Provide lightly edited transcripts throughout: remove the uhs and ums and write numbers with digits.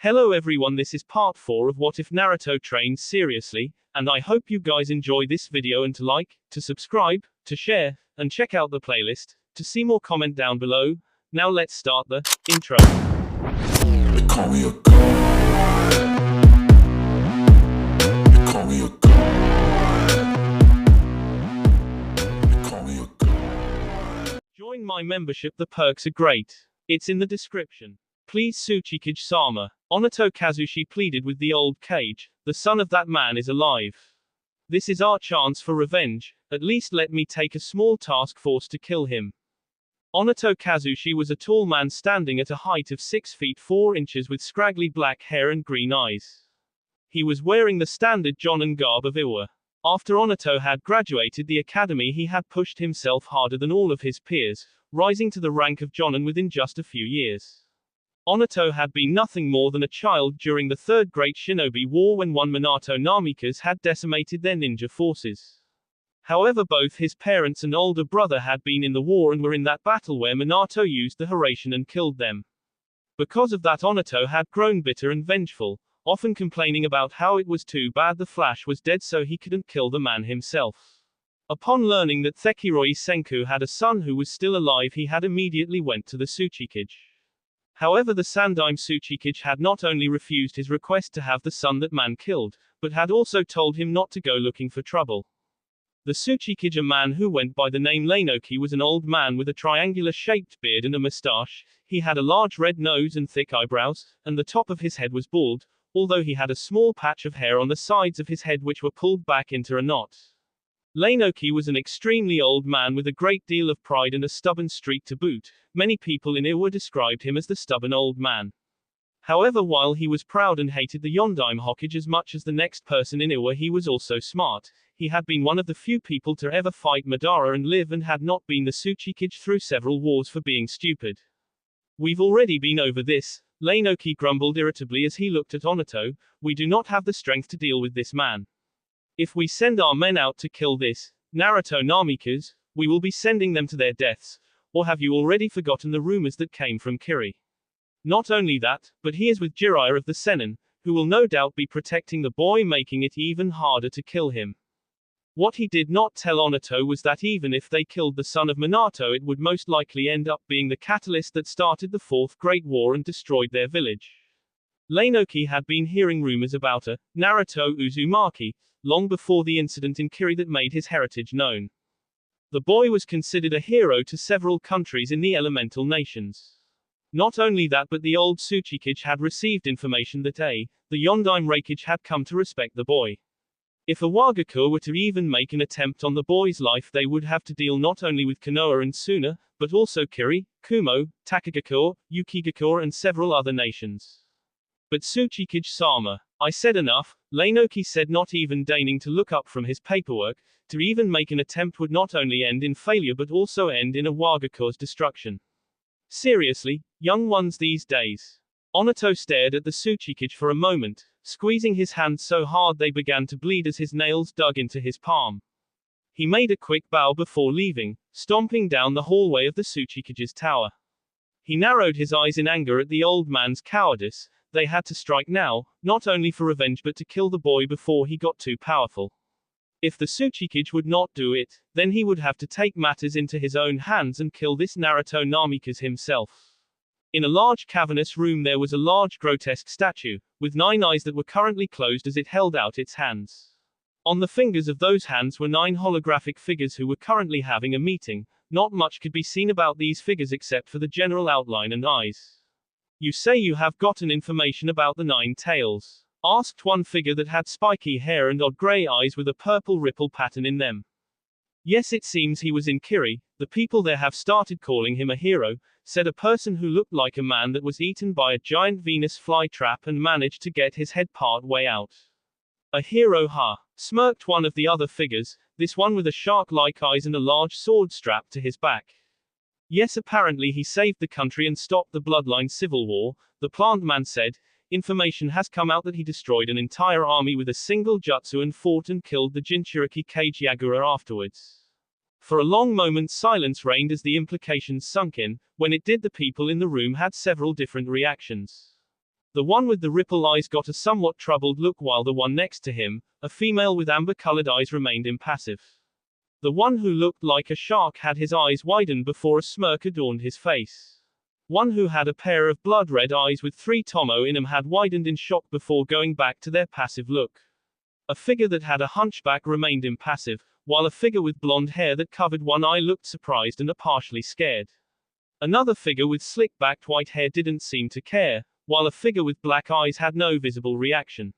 Hello everyone, this is part 4 of What If Naruto Trains Seriously, and I hope you guys enjoy this video and to like, to subscribe, to share, and check out the playlist. To see more, comment down below. Now let's start the intro. They call me a god. They call me a god. They call me a god. Join my membership, the perks are great. It's in the description. Please Tsuchikage-sama. Onato Kazushi pleaded with the old cage. The son of that man is alive. This is our chance for revenge. At least let me take a small task force to kill him. Onato Kazushi was a tall man standing at a height of 6 feet 4 inches with scraggly black hair and green eyes. He was wearing the standard Jonin garb of Iwa. After Onato had graduated the academy, he had pushed himself harder than all of his peers, rising to the rank of Jonin within just a few years. Onato had been nothing more than a child during the Third Great Shinobi War when one Minato Namikaze had decimated their ninja forces. However, both his parents and older brother had been in the war and were in that battle where Minato used the Hiraishin and killed them. Because of that, Onato had grown bitter and vengeful, often complaining about how it was too bad the Flash was dead so he couldn't kill the man himself. Upon learning that Thekiroi Senku had a son who was still alive, he had immediately went to the Tsuchikage. However, the Sandaime Tsuchikage had not only refused his request to have the son that man killed, but had also told him not to go looking for trouble. The Tsuchikage, a man who went by the name Leinoki, was an old man with a triangular-shaped beard and a mustache. He had a large red nose and thick eyebrows, and the top of his head was bald, although he had a small patch of hair on the sides of his head which were pulled back into a knot. Leinoki was an extremely old man with a great deal of pride and a stubborn streak to boot. Many people in Iwa described him as the stubborn old man. However, while he was proud and hated the Yondaime Hokage as much as the next person in Iwa, he was also smart. He had been one of the few people to ever fight Madara and live, and had not been the Tsuchikage through several wars for being stupid. We've already been over this, Leinoki grumbled irritably as he looked at Onato. We do not have the strength to deal with this man. If we send our men out to kill this Naruto Namikaze, we will be sending them to their deaths. Or have you already forgotten the rumors that came from Kiri? Not only that, but he is with Jiraiya of the Sennin, who will no doubt be protecting the boy, making it even harder to kill him. What he did not tell Onato was that even if they killed the son of Minato, it would most likely end up being the catalyst that started the Fourth Great War and destroyed their village. Leinoki had been hearing rumors about a Naruto Uzumaki long before the incident in Kiri that made his heritage known. The boy was considered a hero to several countries in the elemental nations. Not only that, but the old Tsuchikage had received information that the Yondaime Reikage had come to respect the boy. If a Wagaku were to even make an attempt on the boy's life, they would have to deal not only with Konoha and Suna, but also Kiri, Kumo, Takagaku, Yukigaku, and several other nations. But Tsuchikage-sama, I said enough, Leinoki said, not even deigning to look up from his paperwork. To even make an attempt would not only end in failure but also end in a Wagaku's destruction. Seriously, young ones these days. Onato stared at the Tsuchikage for a moment, squeezing his hands so hard they began to bleed as his nails dug into his palm. He made a quick bow before leaving, stomping down the hallway of the Tsuchikage's tower. He narrowed his eyes in anger at the old man's cowardice. They had to strike now, not only for revenge but to kill the boy before he got too powerful. If the Tsuchikage would not do it, then he would have to take matters into his own hands and kill this Naruto Namikaze himself. In a large cavernous room there was a large grotesque statue, with 9 eyes that were currently closed as it held out its hands. On the fingers of those hands were 9 holographic figures who were currently having a meeting. Not much could be seen about these figures except for the general outline and eyes. You say you have gotten information about the 9 tails? Asked one figure that had spiky hair and odd grey eyes with a purple ripple pattern in them. Yes, it seems he was in Kiri. The people there have started calling him a hero, said a person who looked like a man that was eaten by a giant Venus flytrap and managed to get his head part way out. A hero, huh? Smirked one of the other figures, this one with a shark-like eyes and a large sword strapped to his back. Yes, apparently he saved the country and stopped the bloodline civil war, the plant man said. Information has come out that he destroyed an entire army with a single jutsu and fought and killed the Jinchuriki Kage Yagura afterwards. For a long moment silence reigned as the implications sunk in. When it did, the people in the room had several different reactions. The one with the ripple eyes got a somewhat troubled look while the one next to him, a female with amber-colored eyes, remained impassive. The one who looked like a shark had his eyes widened before a smirk adorned his face. One who had a pair of blood-red eyes with 3 tomo in them had widened in shock before going back to their passive look. A figure that had a hunchback remained impassive, while a figure with blonde hair that covered one eye looked surprised and partially scared. Another figure with slick-backed white hair didn't seem to care, while a figure with black eyes had no visible reaction.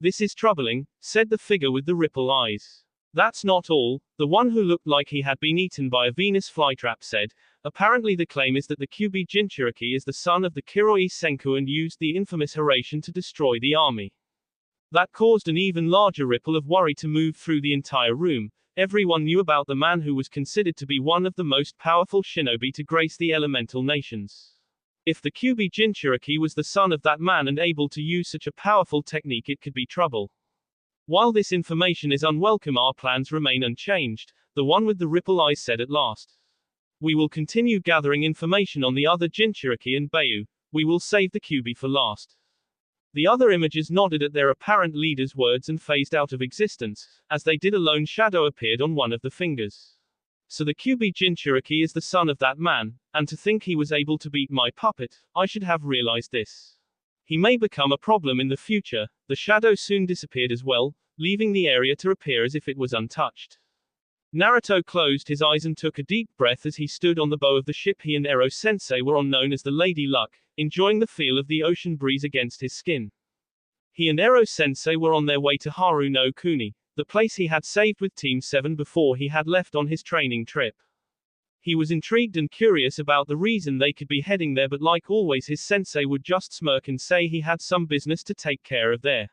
"This is troubling," said the figure with the ripple eyes. "That's not all," the one who looked like he had been eaten by a Venus flytrap said. "Apparently the claim is that the Kyuubi Jinchuriki is the son of the Kiroi Senku and used the infamous Haration to destroy the army." That caused an even larger ripple of worry to move through the entire room. Everyone knew about the man who was considered to be one of the most powerful shinobi to grace the elemental nations. If the Kyuubi Jinchuriki was the son of that man and able to use such a powerful technique, it could be trouble. "While this information is unwelcome, our plans remain unchanged," the one with the ripple eyes said at last. "We will continue gathering information on the other Jinchuriki and Bayu. We will save the Kyuubi for last." The other images nodded at their apparent leader's words and phased out of existence. As they did, a lone shadow appeared on one of the fingers. "So the Kyuubi Jinchuriki is the son of that man, and to think he was able to beat my puppet, I should have realized this. He may become a problem in the future." The shadow soon disappeared as well, leaving the area to appear as if it was untouched. Naruto closed his eyes and took a deep breath as he stood on the bow of the ship he and Ero Sensei were on, known as the Lady Luck, enjoying the feel of the ocean breeze against his skin. He and Ero Sensei were on their way to Haru no Kuni, the place he had saved with Team 7 before he had left on his training trip. He was intrigued and curious about the reason they could be heading there, but like always his sensei would just smirk and say he had some business to take care of there.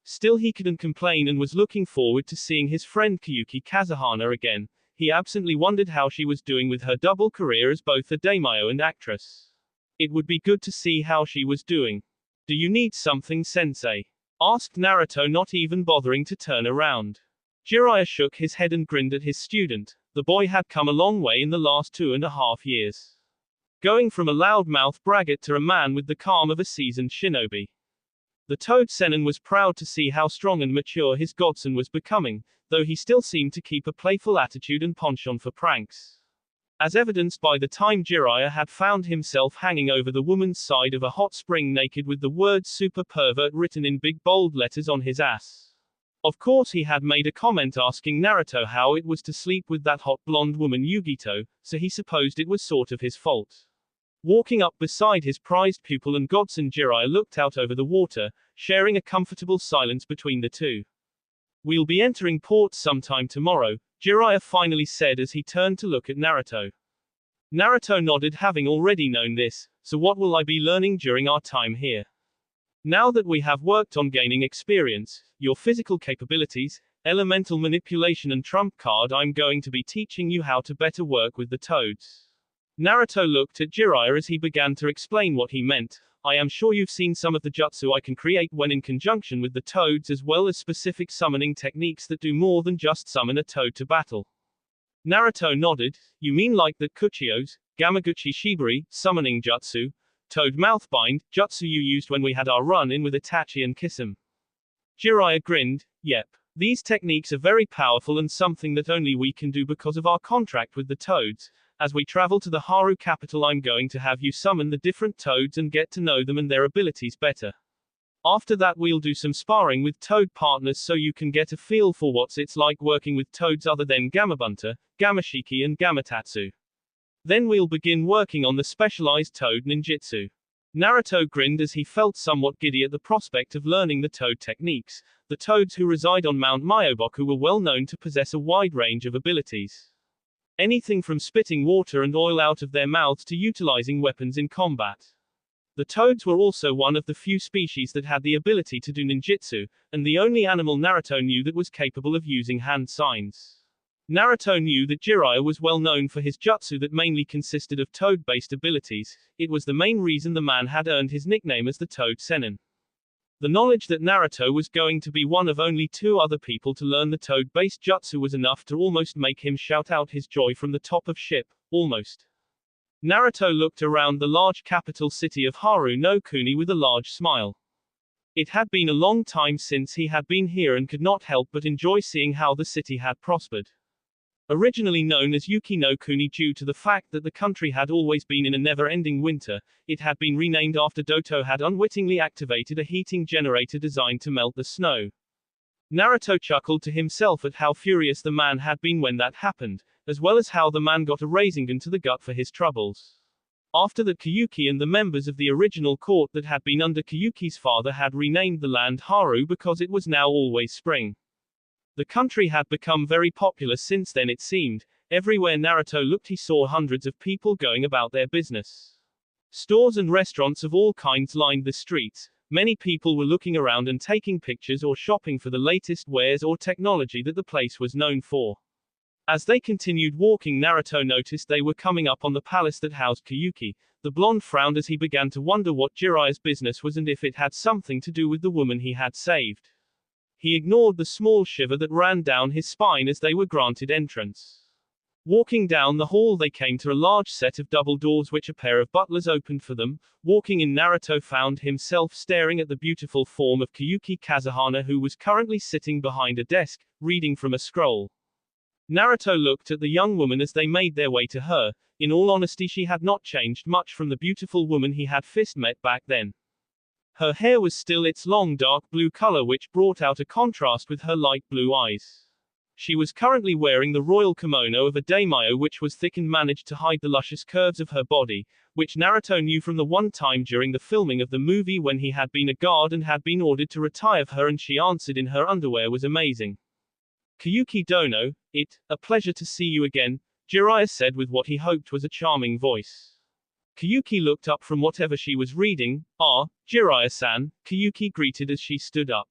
Still, he couldn't complain and was looking forward to seeing his friend Koyuki Kazuhana again. He absently wondered how she was doing with her double career as both a daimyo and actress. It would be good to see how she was doing. "Do you need something, sensei?" asked Naruto, not even bothering to turn around. Jiraiya shook his head and grinned at his student. The boy had come a long way in the last 2.5 years. Going from a loudmouth braggart to a man with the calm of a seasoned shinobi. The Toad Sennin was proud to see how strong and mature his godson was becoming, though he still seemed to keep a playful attitude and penchant for pranks. As evidenced by the time Jiraiya had found himself hanging over the woman's side of a hot spring naked with the word super pervert written in big bold letters on his ass. Of course he had made a comment asking Naruto how it was to sleep with that hot blonde woman Yugito, so he supposed it was sort of his fault. Walking up beside his prized pupil and godson, Jiraiya looked out over the water, sharing a comfortable silence between the two. "We'll be entering port sometime tomorrow," Jiraiya finally said as he turned to look at Naruto. Naruto nodded, having already known this. "So what will I be learning during our time here?" "Now that we have worked on gaining experience, your physical capabilities, elemental manipulation and trump card, I'm going to be teaching you how to better work with the toads." Naruto looked at Jiraiya as he began to explain what he meant. "I am sure you've seen some of the jutsu I can create when in conjunction with the toads, as well as specific summoning techniques that do more than just summon a toad to battle." Naruto nodded. "You mean like the Kuchiyos, Gamaguchi Shibari, summoning jutsu, Toad Mouthbind, jutsu you used when we had our run-in with Itachi and Kisame?" Jiraiya grinned. "Yep. These techniques are very powerful and something that only we can do because of our contract with the toads. As we travel to the Haru capital, I'm going to have you summon the different toads and get to know them and their abilities better. After that we'll do some sparring with toad partners so you can get a feel for what it's like working with toads other than Gamabunta, Gamashiki and Gamatatsu. Then we'll begin working on the specialized toad ninjutsu." Naruto grinned as he felt somewhat giddy at the prospect of learning the toad techniques. The toads who reside on Mount Myoboku were well known to possess a wide range of abilities. Anything from spitting water and oil out of their mouths to utilizing weapons in combat. The toads were also one of the few species that had the ability to do ninjutsu, and the only animal Naruto knew that was capable of using hand signs. Naruto knew that Jiraiya was well known for his jutsu that mainly consisted of toad-based abilities. It was the main reason the man had earned his nickname as the Toad Sennin. The knowledge that Naruto was going to be one of only 2 other people to learn the toad-based jutsu was enough to almost make him shout out his joy from the top of ship. Almost. Naruto looked around the large capital city of Haru no Kuni with a large smile. It had been a long time since he had been here and could not help but enjoy seeing how the city had prospered. Originally known as Yuki no Kuni due to the fact that the country had always been in a never-ending winter, it had been renamed after Doto had unwittingly activated a heating generator designed to melt the snow. Naruto chuckled to himself at how furious the man had been when that happened, as well as how the man got a Rasengan to the gut for his troubles. After that, Koyuki and the members of the original court that had been under Koyuki's father had renamed the land Haru because it was now always spring. The country had become very popular since then, it seemed. Everywhere Naruto looked he saw hundreds of people going about their business. Stores and restaurants of all kinds lined the streets. Many people were looking around and taking pictures or shopping for the latest wares or technology that the place was known for. As they continued walking, Naruto noticed they were coming up on the palace that housed Koyuki. The blonde frowned as he began to wonder what Jiraiya's business was and if it had something to do with the woman he had saved. He ignored the small shiver that ran down his spine as they were granted entrance. Walking down the hall, they came to a large set of double doors which a pair of butlers opened for them. Walking in, Naruto found himself staring at the beautiful form of Koyuki Kazuhana, who was currently sitting behind a desk, reading from a scroll. Naruto looked at the young woman as they made their way to her. In all honesty, she had not changed much from the beautiful woman he had first met back then. Her hair was still its long dark blue color, which brought out a contrast with her light blue eyes. She was currently wearing the royal kimono of a daimyo, which was thick and managed to hide the luscious curves of her body, which Naruto knew from the one time during the filming of the movie when he had been a guard and had been ordered to retire her, and she answered in her underwear was amazing. Koyuki Dono, a pleasure to see you again, Jiraiya said with what he hoped was a charming voice. Koyuki looked up from whatever she was reading. Ah, Jiraiya-san, Koyuki greeted as she stood up.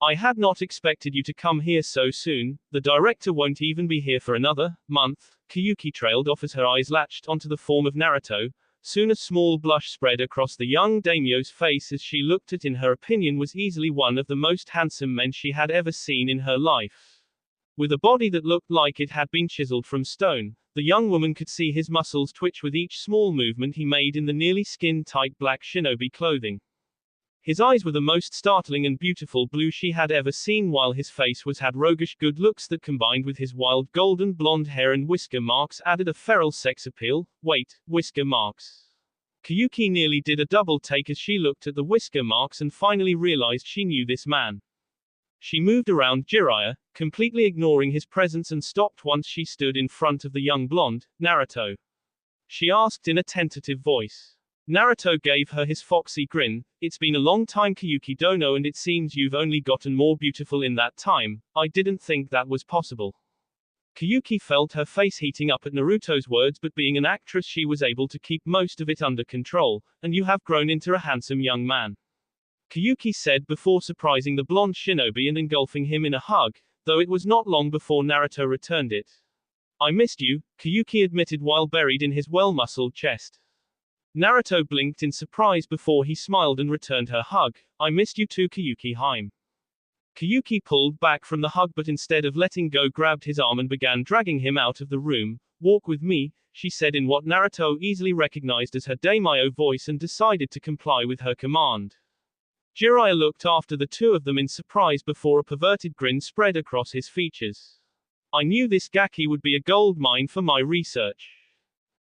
I had not expected you to come here so soon. The director won't even be here for another month. Koyuki trailed off as her eyes latched onto the form of Naruto. Soon a small blush spread across the young daimyo's face as she looked at, in her opinion, was easily one of the most handsome men she had ever seen in her life. With a body that looked like it had been chiseled from stone, the young woman could see his muscles twitch with each small movement he made in the nearly skin-tight black shinobi clothing. His eyes were the most startling and beautiful blue she had ever seen, while his face had roguish good looks that, combined with his wild golden blonde hair and whisker marks, added a feral sex appeal. Wait, whisker marks. Koyuki nearly did a double take as she looked at the whisker marks and finally realized she knew this man. She moved around Jiraiya, completely ignoring his presence, and stopped once she stood in front of the young blonde. Naruto? She asked in a tentative voice. Naruto gave her his foxy grin. It's been a long time, Koyuki Dono, and it seems you've only gotten more beautiful in that time. I didn't think that was possible. Koyuki felt her face heating up at Naruto's words, but being an actress she was able to keep most of it under control. And you have grown into a handsome young man, Koyuki said before surprising the blonde shinobi and engulfing him in a hug, though it was not long before Naruto returned it. I missed you, Koyuki admitted while buried in his well-muscled chest. Naruto blinked in surprise before he smiled and returned her hug. I missed you too, Koyuki Haim. Koyuki pulled back from the hug, but instead of letting go, grabbed his arm and began dragging him out of the room. Walk with me, she said in what Naruto easily recognized as her daimyo voice, and decided to comply with her command. Jiraiya looked after the two of them in surprise before a perverted grin spread across his features. I knew this Gaki would be a gold mine for my research.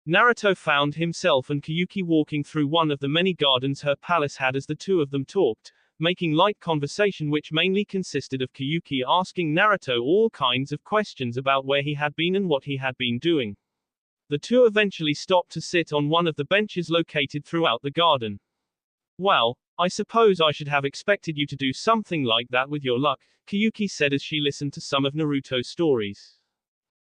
Naruto found himself and Koyuki walking through one of the many gardens her palace had as the two of them talked, making light conversation which mainly consisted of Koyuki asking Naruto all kinds of questions about where he had been and what he had been doing. The two eventually stopped to sit on one of the benches located throughout the garden. Well, I suppose I should have expected you to do something like that with your luck, Koyuki said as she listened to some of Naruto's stories.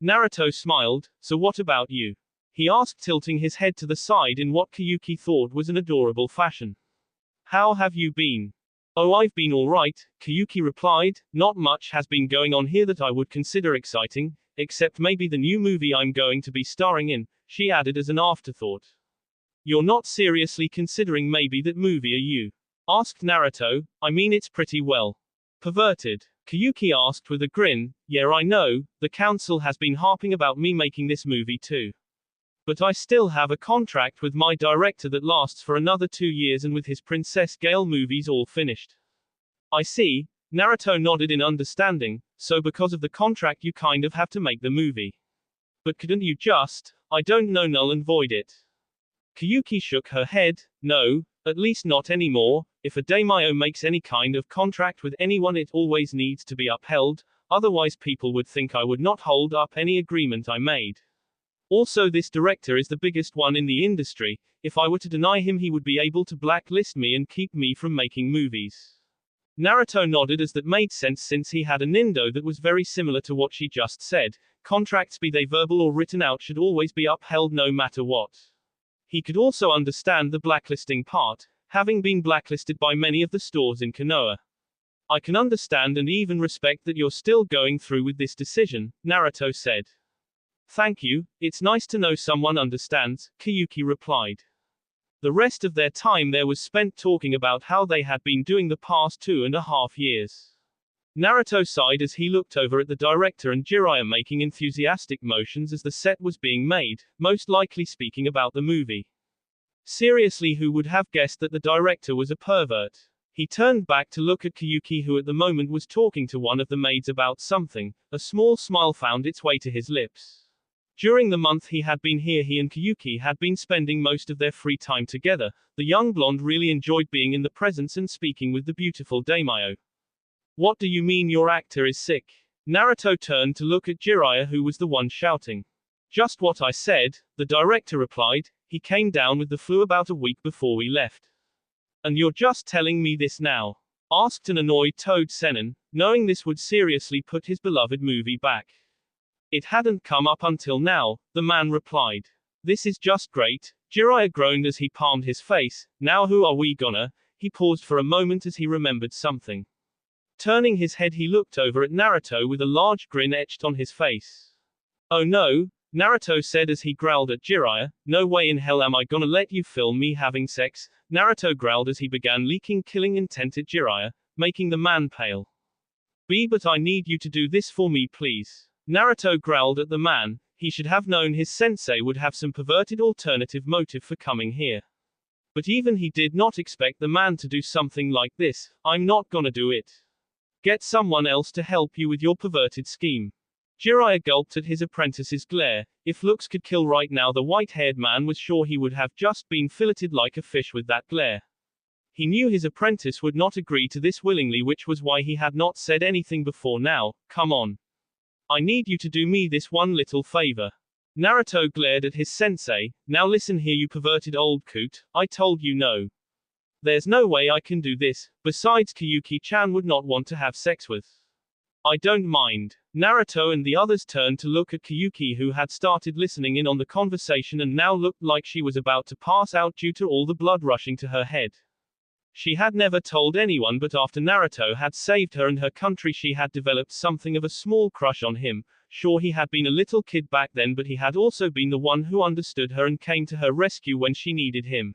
Naruto smiled. So what about you? He asked, tilting his head to the side in what Koyuki thought was an adorable fashion. How have you been? Oh, I've been alright, Koyuki replied. Not much has been going on here that I would consider exciting, except maybe the new movie I'm going to be starring in, she added as an afterthought. You're not seriously considering maybe that movie, are you? Asked Naruto. I mean, it's pretty well perverted. Koyuki asked with a grin. Yeah, I know, the council has been harping about me making this movie too. But I still have a contract with my director that lasts for another 2 years, and with his Princess Gale movies all finished. I see. Naruto nodded in understanding. So because of the contract you kind of have to make the movie. But couldn't you just, I don't know, null and void it? Koyuki shook her head. No, at least not anymore. If a daimyo makes any kind of contract with anyone, it always needs to be upheld, otherwise people would think I would not hold up any agreement I made. Also, this director is the biggest one in the industry. If I were to deny him, he would be able to blacklist me and keep me from making movies. Naruto nodded, as that made sense since he had a nindo that was very similar to what she just said. Contracts, be they verbal or written out, should always be upheld no matter what. He could also understand the blacklisting part, having been blacklisted by many of the stores in Konoha. I can understand and even respect that you're still going through with this decision, Naruto said. Thank you, it's nice to know someone understands, Koyuki replied. The rest of their time there was spent talking about how they had been doing the past 2.5 years. Naruto sighed as he looked over at the director and Jiraiya making enthusiastic motions as the set was being made, most likely speaking about the movie. Seriously, who would have guessed that the director was a pervert? He turned back to look at Koyuki, who at the moment was talking to one of the maids about something. A small smile found its way to his lips. During the month he had been here, he and Koyuki had been spending most of their free time together. The young blonde really enjoyed being in the presence and speaking with the beautiful daimyo. What do you mean your actor is sick? Naruto turned to look at Jiraiya, who was the one shouting. Just what I said, the director replied. He came down with the flu about a week before we left. And you're just telling me this now? Asked an annoyed Toad Sennin, knowing this would seriously put his beloved movie back. It hadn't come up until now, the man replied. This is just great. Jiraiya groaned as he palmed his face. Now who are we gonna? He paused for a moment as he remembered something. Turning his head he looked over at Naruto with a large grin etched on his face. Oh no, Naruto said as he growled at Jiraiya. No way in hell am I gonna let you film me having sex, Naruto growled as he began leaking killing intent at Jiraiya, making the man pale. But I need you to do this for me please. Naruto growled at the man. He should have known his sensei would have some perverted alternative motive for coming here. But even he did not expect the man to do something like this. I'm not gonna do it. Get someone else to help you with your perverted scheme. Jiraiya gulped at his apprentice's glare. If looks could kill right now, the white-haired man was sure he would have just been filleted like a fish with that glare. He knew his apprentice would not agree to this willingly, which was why he had not said anything before now. Come on. I need you to do me this one little favor. Naruto glared at his sensei. Now listen here, you perverted old coot, I told you no. There's no way I can do this, besides Koyuki-chan would not want to have sex with. I don't mind. Naruto and the others turned to look at Koyuki, who had started listening in on the conversation and now looked like she was about to pass out due to all the blood rushing to her head. She had never told anyone, but after Naruto had saved her and her country she had developed something of a small crush on him. Sure, he had been a little kid back then, but he had also been the one who understood her and came to her rescue when she needed him.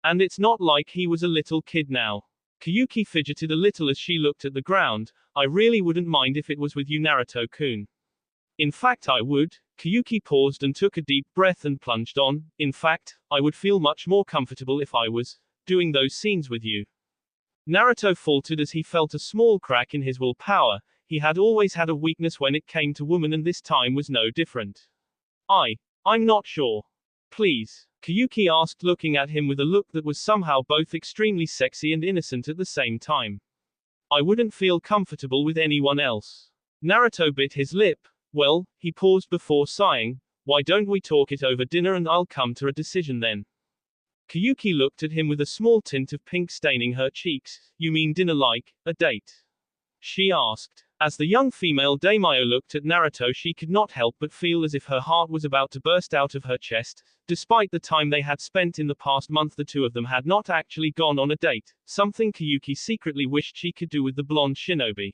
And it's not like he was a little kid now. Koyuki fidgeted a little as she looked at the ground. I really wouldn't mind if it was with you, Naruto-kun. In fact I would. Koyuki paused and took a deep breath and plunged on. In fact, I would feel much more comfortable if I was doing those scenes with you. Naruto faltered as he felt a small crack in his willpower. He had always had a weakness when it came to women, and this time was no different. I'm not sure. Please, Koyuki asked, looking at him with a look that was somehow both extremely sexy and innocent at the same time. I wouldn't feel comfortable with anyone else. Naruto bit his lip. Well, he paused before sighing. Why don't we talk it over dinner and I'll come to a decision then? Koyuki looked at him with a small tint of pink staining her cheeks. You mean dinner, like a date? She asked. As the young female daimyo looked at Naruto, she could not help but feel as if her heart was about to burst out of her chest. Despite the time they had spent in the past month, the two of them had not actually gone on a date, something Koyuki secretly wished she could do with the blonde shinobi.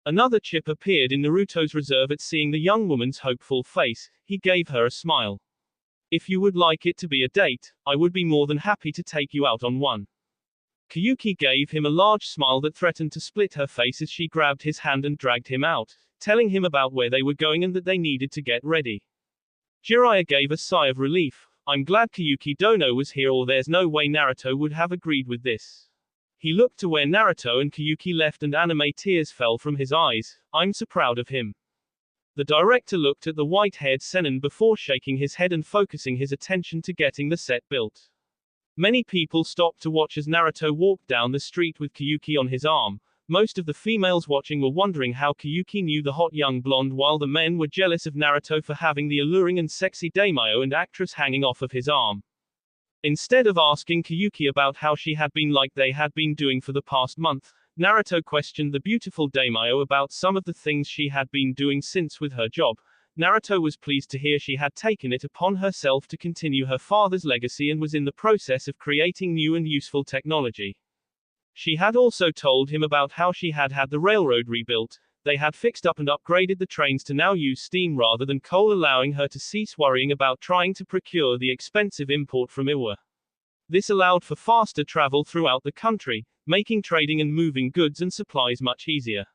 Another chip appeared in Naruto's reserve at seeing the young woman's hopeful face. He gave her a smile. If you would like it to be a date, I would be more than happy to take you out on one. Koyuki gave him a large smile that threatened to split her face as she grabbed his hand and dragged him out, telling him about where they were going and that they needed to get ready. Jiraiya gave a sigh of relief. I'm glad Koyuki Dono was here, or there's no way Naruto would have agreed with this. He looked to where Naruto and Koyuki left and anime tears fell from his eyes. I'm so proud of him. The director looked at the white-haired Sennin before shaking his head and focusing his attention to getting the set built. Many people stopped to watch as Naruto walked down the street with Koyuki on his arm. Most of the females watching were wondering how Koyuki knew the hot young blonde, while the men were jealous of Naruto for having the alluring and sexy daimyo and actress hanging off of his arm. Instead of asking Koyuki about how she had been like they had been doing for the past month, Naruto questioned the beautiful daimyo about some of the things she had been doing since with her job. Naruto was pleased to hear she had taken it upon herself to continue her father's legacy and was in the process of creating new and useful technology. She had also told him about how she had had the railroad rebuilt. They had fixed up and upgraded the trains to now use steam rather than coal, allowing her to cease worrying about trying to procure the expensive import from Iwa. This allowed for faster travel throughout the country, making trading and moving goods and supplies much easier.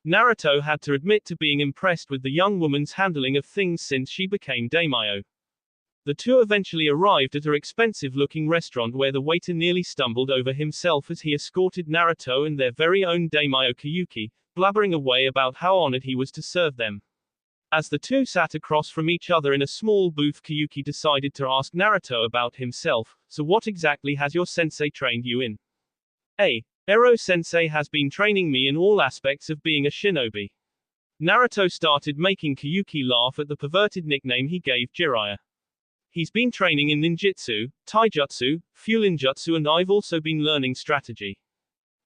Naruto had to admit to being impressed with the young woman's handling of things since she became daimyo. The two eventually arrived at her expensive-looking restaurant where the waiter nearly stumbled over himself as he escorted Naruto and their very own daimyo Koyuki, blabbering away about how honored he was to serve them. As the two sat across from each other in a small booth, Koyuki decided to ask Naruto about himself. So what exactly has your sensei trained you in? Ero-sensei has been training me in all aspects of being a shinobi. Naruto started making Koyuki laugh at the perverted nickname he gave Jiraiya. He's been training in ninjutsu, taijutsu, fulinjutsu, and I've also been learning strategy.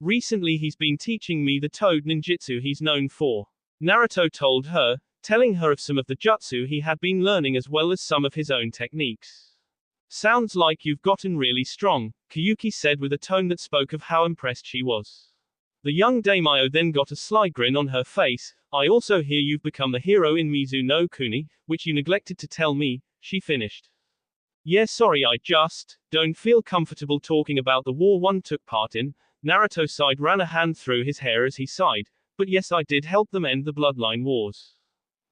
Recently he's been teaching me the toad ninjutsu he's known for. Naruto told her, telling her of some of the jutsu he had been learning as well as some of his own techniques. Sounds like you've gotten really strong, Koyuki said with a tone that spoke of how impressed she was. The young daimyo then got a sly grin on her face. I also hear you've become the hero in Mizu no Kuni, which you neglected to tell me, she finished. Yeah, sorry, I just don't feel comfortable talking about the war one took part in. Naruto sighed, ran a hand through his hair as he sighed. But yes, I did help them end the bloodline wars.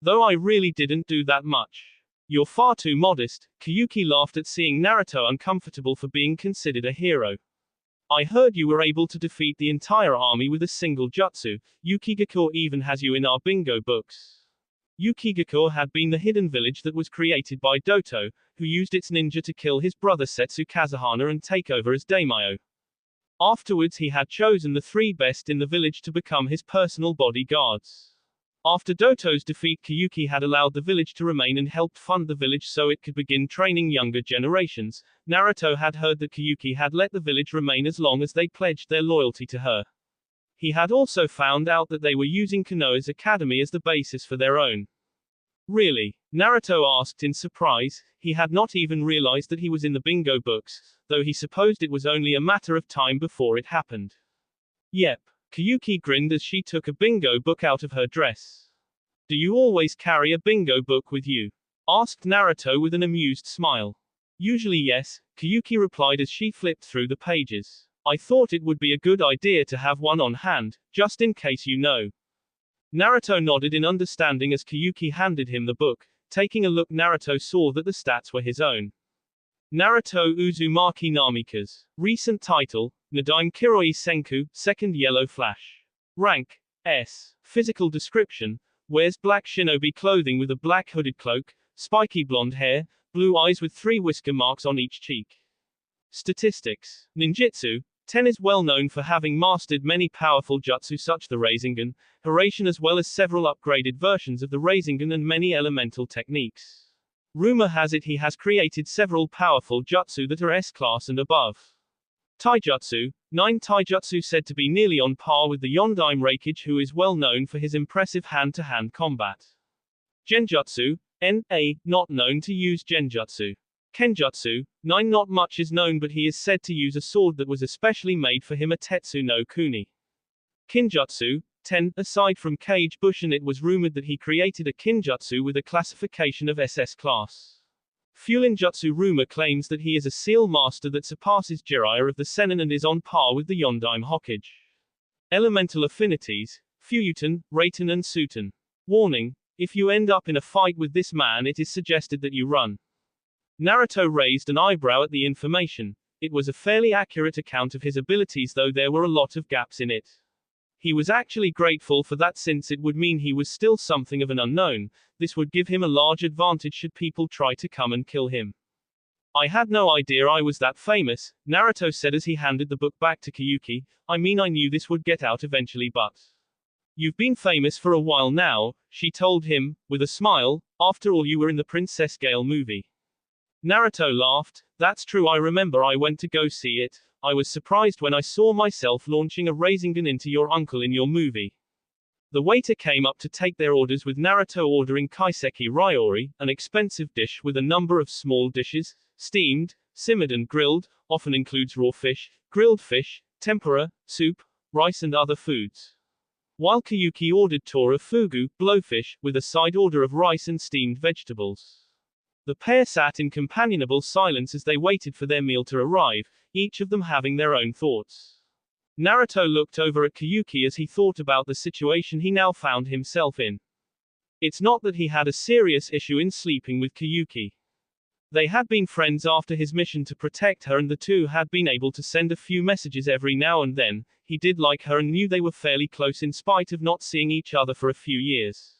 Though I really didn't do that much. You're far too modest, Koyuki laughed at seeing Naruto uncomfortable for being considered a hero. I heard you were able to defeat the entire army with a single jutsu. Yukigakure even has you in our bingo books. Yukigakure had been the hidden village that was created by Doto, who used its ninja to kill his brother Setsu Kazahana and take over as daimyo. Afterwards he had chosen the three best in the village to become his personal bodyguards. After Doto's defeat, Koyuki had allowed the village to remain and helped fund the village so it could begin training younger generations. Naruto had heard that Koyuki had let the village remain as long as they pledged their loyalty to her. He had also found out that they were using Konoha's academy as the basis for their own. Really? Naruto asked in surprise. He had not even realized that he was in the bingo books, though he supposed it was only a matter of time before it happened. Yep. Koyuki grinned as she took a bingo book out of her dress. Do you always carry a bingo book with you? Asked Naruto with an amused smile. Usually yes, Koyuki replied as she flipped through the pages. I thought it would be a good idea to have one on hand, just in case you know. Naruto nodded in understanding as Koyuki handed him the book. Taking a look, Naruto saw that the stats were his own. Naruto Uzumaki Namikaze. Recent title, Nadaime Kiroi Senku, Second Yellow Flash. Rank, S. Physical description, wears black shinobi clothing with a black hooded cloak, spiky blonde hair, blue eyes with 3 whisker marks on each cheek. Statistics. Ninjutsu, 10 is well known for having mastered many powerful jutsu such the Rasengan, Hiraishin, as well as several upgraded versions of the Rasengan and many elemental techniques. Rumor has it he has created several powerful jutsu that are S-class and above. Taijutsu, 9 taijutsu said to be nearly on par with the Yondaime Reikage, who is well known for his impressive hand-to-hand combat. Genjutsu, N.A., not known to use genjutsu. Kenjutsu, 9 not much is known, but he is said to use a sword that was especially made for him, a Tetsu no Kuni. Kinjutsu, 10, aside from Kage Bushin, it was rumored that he created a Kinjutsu with a classification of SS class. Fulinjutsu rumor claims that he is a seal master that surpasses Jiraiya of the Sennin and is on par with the Yondaime Hokage. Elemental affinities, Fuyuten, Raiten and Suten. Warning, If you end up in a fight with this man, it is suggested that you run. Naruto raised an eyebrow at the information. It was a fairly accurate account of his abilities, though there were a lot of gaps in it. He was actually grateful for that, since it would mean he was still something of an unknown. This would give him a large advantage should people try to come and kill him. I had no idea I was that famous, Naruto said as he handed the book back to Koyuki. I mean, I knew this would get out eventually, but you've been famous for a while now, she told him, with a smile. After all, you were in the Princess Gale movie. Naruto laughed. That's true, I remember I went to go see it. I was surprised when I saw myself launching a Rasengan into your uncle in your movie. The waiter came up to take their orders, with Naruto ordering kaiseki ryori, an expensive dish with a number of small dishes, steamed, simmered and grilled, often includes raw fish, grilled fish, tempura, soup, rice and other foods. While Koyuki ordered tora fugu, blowfish, with a side order of rice and steamed vegetables. The pair sat in companionable silence as they waited for their meal to arrive, each of them having their own thoughts. Naruto looked over at Koyuki as he thought about the situation he now found himself in. It's not that he had a serious issue in sleeping with Koyuki. They had been friends after his mission to protect her, and the two had been able to send a few messages every now and then. He did like her and knew they were fairly close in spite of not seeing each other for a few years.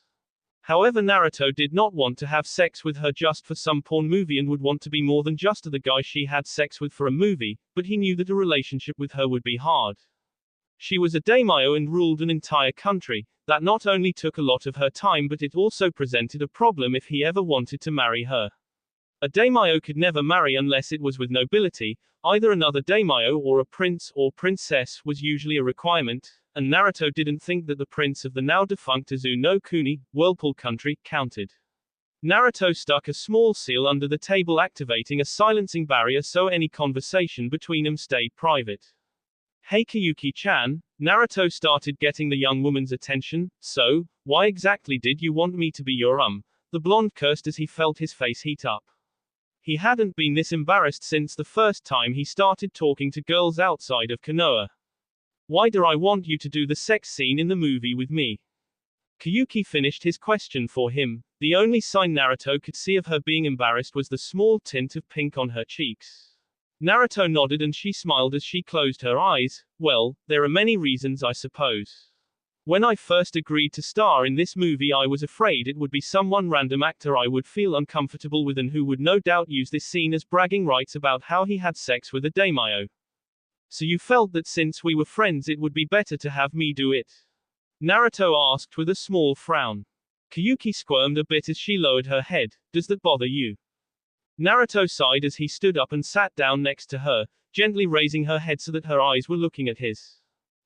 However, Naruto did not want to have sex with her just for some porn movie and would want to be more than just the guy she had sex with for a movie, but he knew that a relationship with her would be hard. She was a daimyo and ruled an entire country. That not only took a lot of her time, but it also presented a problem if he ever wanted to marry her. A daimyo could never marry unless it was with nobility. Either another daimyo or a prince or princess was usually a requirement, and Naruto didn't think that the prince of the now defunct Izu no Kuni, Whirlpool country, counted. Naruto stuck a small seal under the table, activating a silencing barrier so any conversation between them stayed private. Hey Koyuki-chan, Naruto started getting the young woman's attention. So, why exactly did you want me to be your The blonde cursed as he felt his face heat up. He hadn't been this embarrassed since the first time he started talking to girls outside of Konoha. Why do I want you to do the sex scene in the movie with me? Koyuki finished his question for him. The only sign Naruto could see of her being embarrassed was the small tint of pink on her cheeks. Naruto nodded and she smiled as she closed her eyes. Well, there are many reasons, I suppose. When I first agreed to star in this movie, I was afraid it would be someone random actor I would feel uncomfortable with and who would no doubt use this scene as bragging rights about how he had sex with a daimyo. So you felt that since we were friends it would be better to have me do it? Naruto asked with a small frown. Koyuki squirmed a bit as she lowered her head. Does that bother you? Naruto sighed as he stood up and sat down next to her, gently raising her head so that her eyes were looking at his.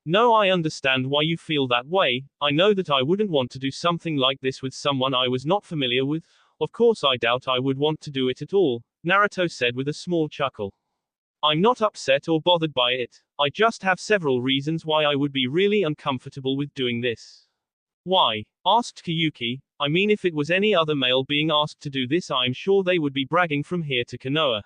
No, I understand why you feel that way. I know that I wouldn't want to do something like this with someone I was not familiar with. Of course I doubt I would want to do it at all, Naruto said with a small chuckle. I'm not upset or bothered by it. I just have several reasons why I would be really uncomfortable with doing this. Why? Asked Koyuki. I mean, if it was any other male being asked to do this, I'm sure they would be bragging from here to Konoha.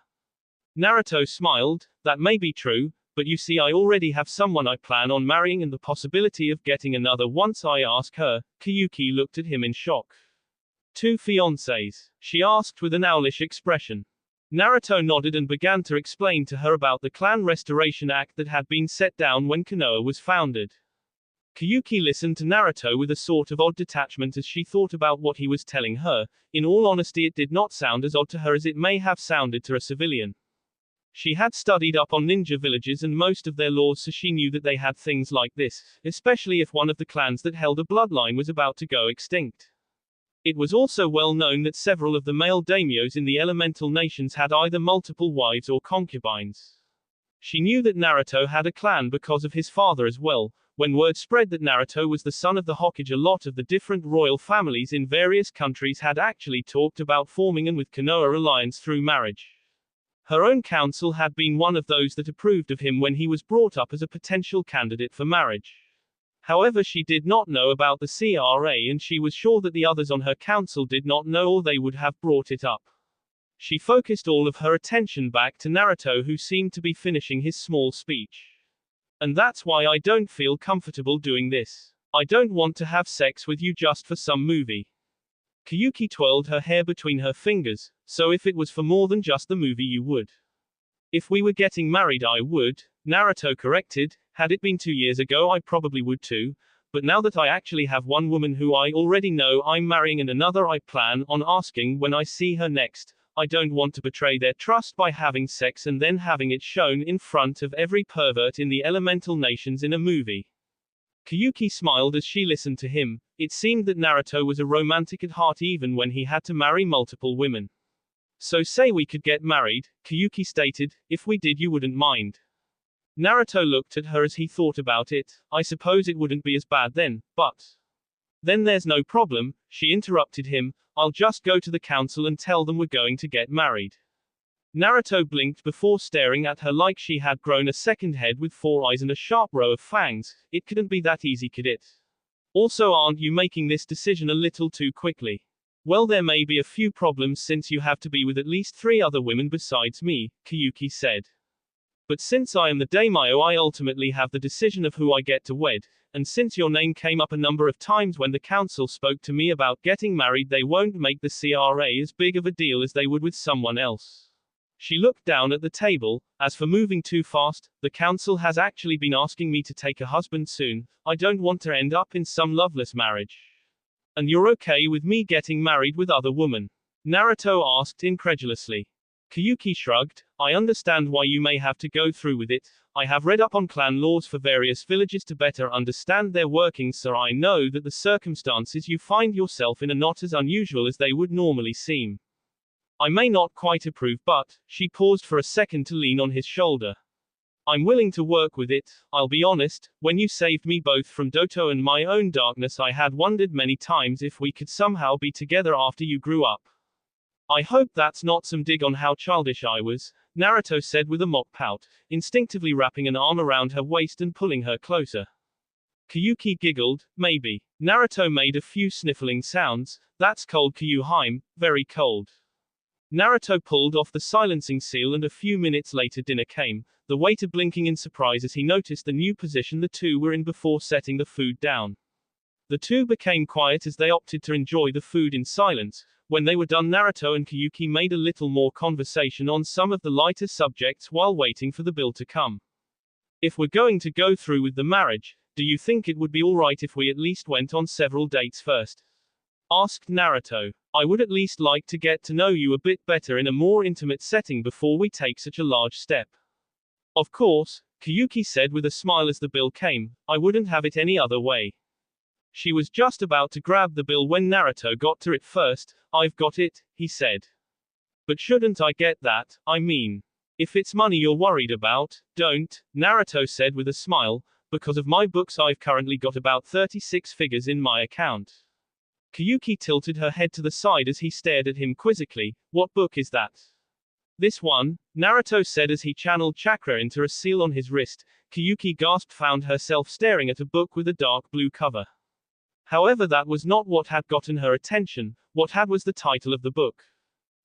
Naruto smiled. That may be true, but you see, I already have someone I plan on marrying, and the possibility of getting another once I ask her. Koyuki looked at him in shock. 2 fiancés? She asked with an owlish expression. Naruto nodded and began to explain to her about the Clan Restoration Act that had been set down when Konoha was founded. Koyuki listened to Naruto with a sort of odd detachment as she thought about what he was telling her. In all honesty, it did not sound as odd to her as it may have sounded to a civilian. She had studied up on ninja villages and most of their laws, so she knew that they had things like this, especially if one of the clans that held a bloodline was about to go extinct. It was also well known that several of the male daimyos in the elemental nations had either multiple wives or concubines. She knew that Naruto had a clan because of his father as well. When word spread that Naruto was the son of the Hokage, a lot of the different royal families in various countries had actually talked about forming an with Konoha alliance through marriage. Her own council had been one of those that approved of him when he was brought up as a potential candidate for marriage. However, she did not know about the CRA, and she was sure that the others on her council did not know, or they would have brought it up. She focused all of her attention back to Naruto, who seemed to be finishing his small speech. And that's why I don't feel comfortable doing this. I don't want to have sex with you just for some movie. Koyuki twirled her hair between her fingers. So if it was for more than just the movie you would. If we were getting married I would, Naruto corrected. Had it been 2 years ago I probably would too. But now that I actually have one woman who I already know I'm marrying and another I plan on asking when I see her next, I don't want to betray their trust by having sex and then having it shown in front of every pervert in the elemental nations in a movie. Koyuki smiled as she listened to him. It seemed that Naruto was a romantic at heart even when he had to marry multiple women. So say we could get married, Koyuki stated. If we did you wouldn't mind. Naruto looked at her as he thought about it. I suppose it wouldn't be as bad then, but. Then there's no problem, she interrupted him. I'll just go to the council and tell them we're going to get married. Naruto blinked before staring at her like she had grown a second head with 4 eyes and a sharp row of fangs. It couldn't be that easy, could it? Also, aren't you making this decision a little too quickly? Well, there may be a few problems since you have to be with at least 3 other women besides me, Koyuki said. But since I am the daimyo I ultimately have the decision of who I get to wed, and since your name came up a number of times when the council spoke to me about getting married they won't make the CRA as big of a deal as they would with someone else. She looked down at the table. As for moving too fast, the council has actually been asking me to take a husband soon. I don't want to end up in some loveless marriage. And you're okay with me getting married with other women? Naruto asked incredulously. Koyuki shrugged. I understand why you may have to go through with it. I have read up on clan laws for various villages to better understand their workings, so I know that the circumstances you find yourself in are not as unusual as they would normally seem. I may not quite approve, but, she paused for a second to lean on his shoulder. I'm willing to work with it. I'll be honest, when you saved me both from Doto and my own darkness I had wondered many times if we could somehow be together after you grew up. I hope that's not some dig on how childish I was, Naruto said with a mock pout, instinctively wrapping an arm around her waist and pulling her closer. Koyuki giggled. Maybe. Naruto made a few sniffling sounds. That's cold, Kyuheim, very cold. Naruto pulled off the silencing seal and a few minutes later dinner came, the waiter blinking in surprise as he noticed the new position the two were in before setting the food down. The two became quiet as they opted to enjoy the food in silence. When they were done, Naruto and Koyuki made a little more conversation on some of the lighter subjects while waiting for the bill to come. If we're going to go through with the marriage, do you think it would be alright if we at least went on several dates first? Asked Naruto. I would at least like to get to know you a bit better in a more intimate setting before we take such a large step. Of course, Koyuki said with a smile as the bill came. I wouldn't have it any other way. She was just about to grab the bill when Naruto got to it first. I've got it, he said. But shouldn't I get that? I mean, if it's money you're worried about, don't, Naruto said with a smile. Because of my books I've currently got about 36 figures in my account. Koyuki tilted her head to the side as he stared at him quizzically. What book is that? This one, Naruto said as he channeled chakra into a seal on his wrist. Koyuki gasped, found herself staring at a book with a dark blue cover. However, that was not what had gotten her attention. What had was the title of the book.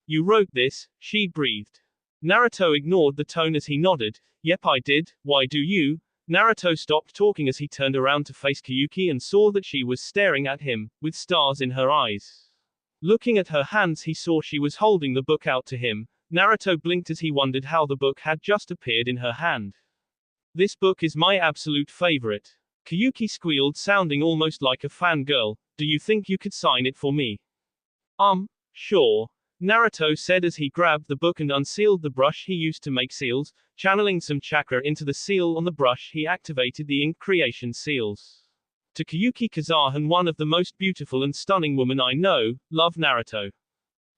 You wrote this, she breathed. Naruto ignored the tone as he nodded. Yep, I did. Why do you? Naruto stopped talking as he turned around to face Koyuki and saw that she was staring at him, with stars in her eyes. Looking at her hands, he saw she was holding the book out to him. Naruto blinked as he wondered how the book had just appeared in her hand. This book is my absolute favorite. Koyuki squealed, sounding almost like a fangirl. Do you think you could sign it for me? Sure. Naruto said as he grabbed the book and unsealed the brush he used to make seals. Channeling some chakra into the seal on the brush, he activated the ink creation seals. To Koyuki Kazahan, one of the most beautiful and stunning women I know, love Naruto.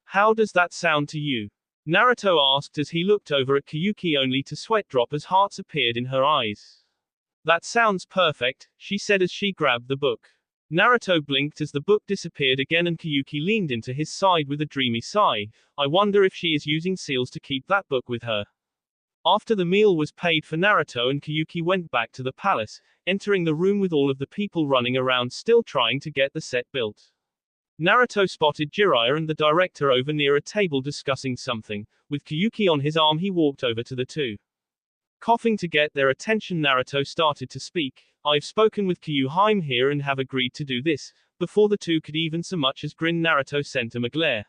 How does that sound to you? Naruto asked as he looked over at Koyuki only to sweat drop as hearts appeared in her eyes. That sounds perfect, she said as she grabbed the book. Naruto blinked as the book disappeared again and Koyuki leaned into his side with a dreamy sigh. I wonder if she is using seals to keep that book with her. After the meal was paid for, Naruto and Koyuki went back to the palace, entering the room with all of the people running around still trying to get the set built. Naruto spotted Jiraiya and the director over near a table discussing something. With Koyuki on his arm, he walked over to the two. Coughing to get their attention, Naruto started to speak. I've spoken with Kyuheim here and have agreed to do this, before the two could even so much as grin. Naruto sent him a glare.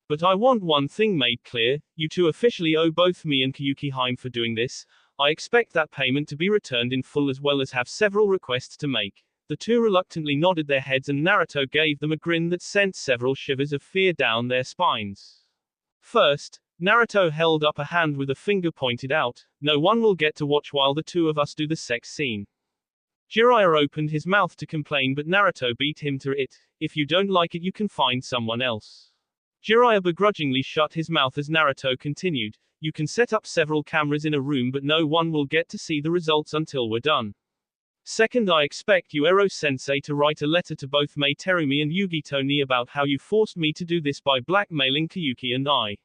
But I want one thing made clear, you two officially owe both me and Kyuheim for doing this. I expect that payment to be returned in full as well as have several requests to make. The two reluctantly nodded their heads and Naruto gave them a grin that sent several shivers of fear down their spines. First, Naruto held up a hand with a finger pointed out, no one will get to watch while the two of us do the sex scene. Jiraiya opened his mouth to complain but Naruto beat him to it, if you don't like it you can find someone else. Jiraiya begrudgingly shut his mouth as Naruto continued, you can set up several cameras in a room but no one will get to see the results until we're done. Second, I expect you Ero-sensei to write a letter to both Mei Terumi and Yugi Toni about how you forced me to do this by blackmailing Koyuki and I.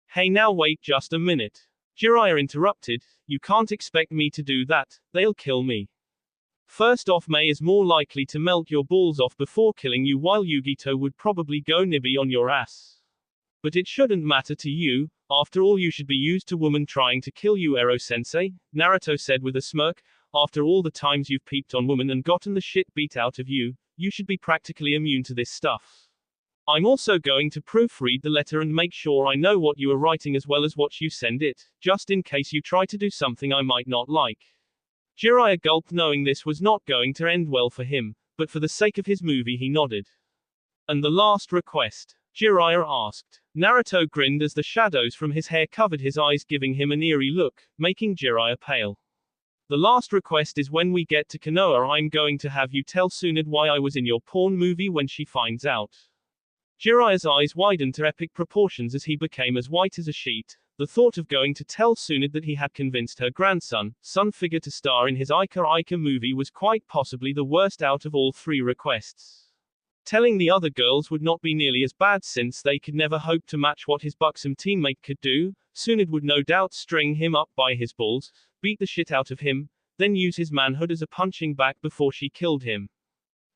Hey now wait just a minute. Jiraiya interrupted, you can't expect me to do that, they'll kill me. First off, Mei is more likely to melt your balls off before killing you while Yugito would probably go nibby on your ass. But it shouldn't matter to you, after all you should be used to woman trying to kill you Ero-sensei, Naruto said with a smirk, after all the times you've peeped on women and gotten the shit beat out of you, you should be practically immune to this stuff. I'm also going to proofread the letter and make sure I know what you are writing as well as what you send it, just in case you try to do something I might not like. Jiraiya gulped knowing this was not going to end well for him, but for the sake of his movie he nodded. And the last request? Jiraiya asked. Naruto grinned as the shadows from his hair covered his eyes giving him an eerie look, making Jiraiya pale. The last request is when we get to Konoha I'm going to have you tell Tsunade why I was in your porn movie when she finds out. Jiraiya's eyes widened to epic proportions as he became as white as a sheet. The thought of going to tell Tsunade that he had convinced her grandson, son figure to star in his Ika movie was quite possibly the worst out of all three requests. Telling the other girls would not be nearly as bad since they could never hope to match what his buxom teammate could do. Tsunade would no doubt string him up by his balls, beat the shit out of him, then use his manhood as a punching bag before she killed him.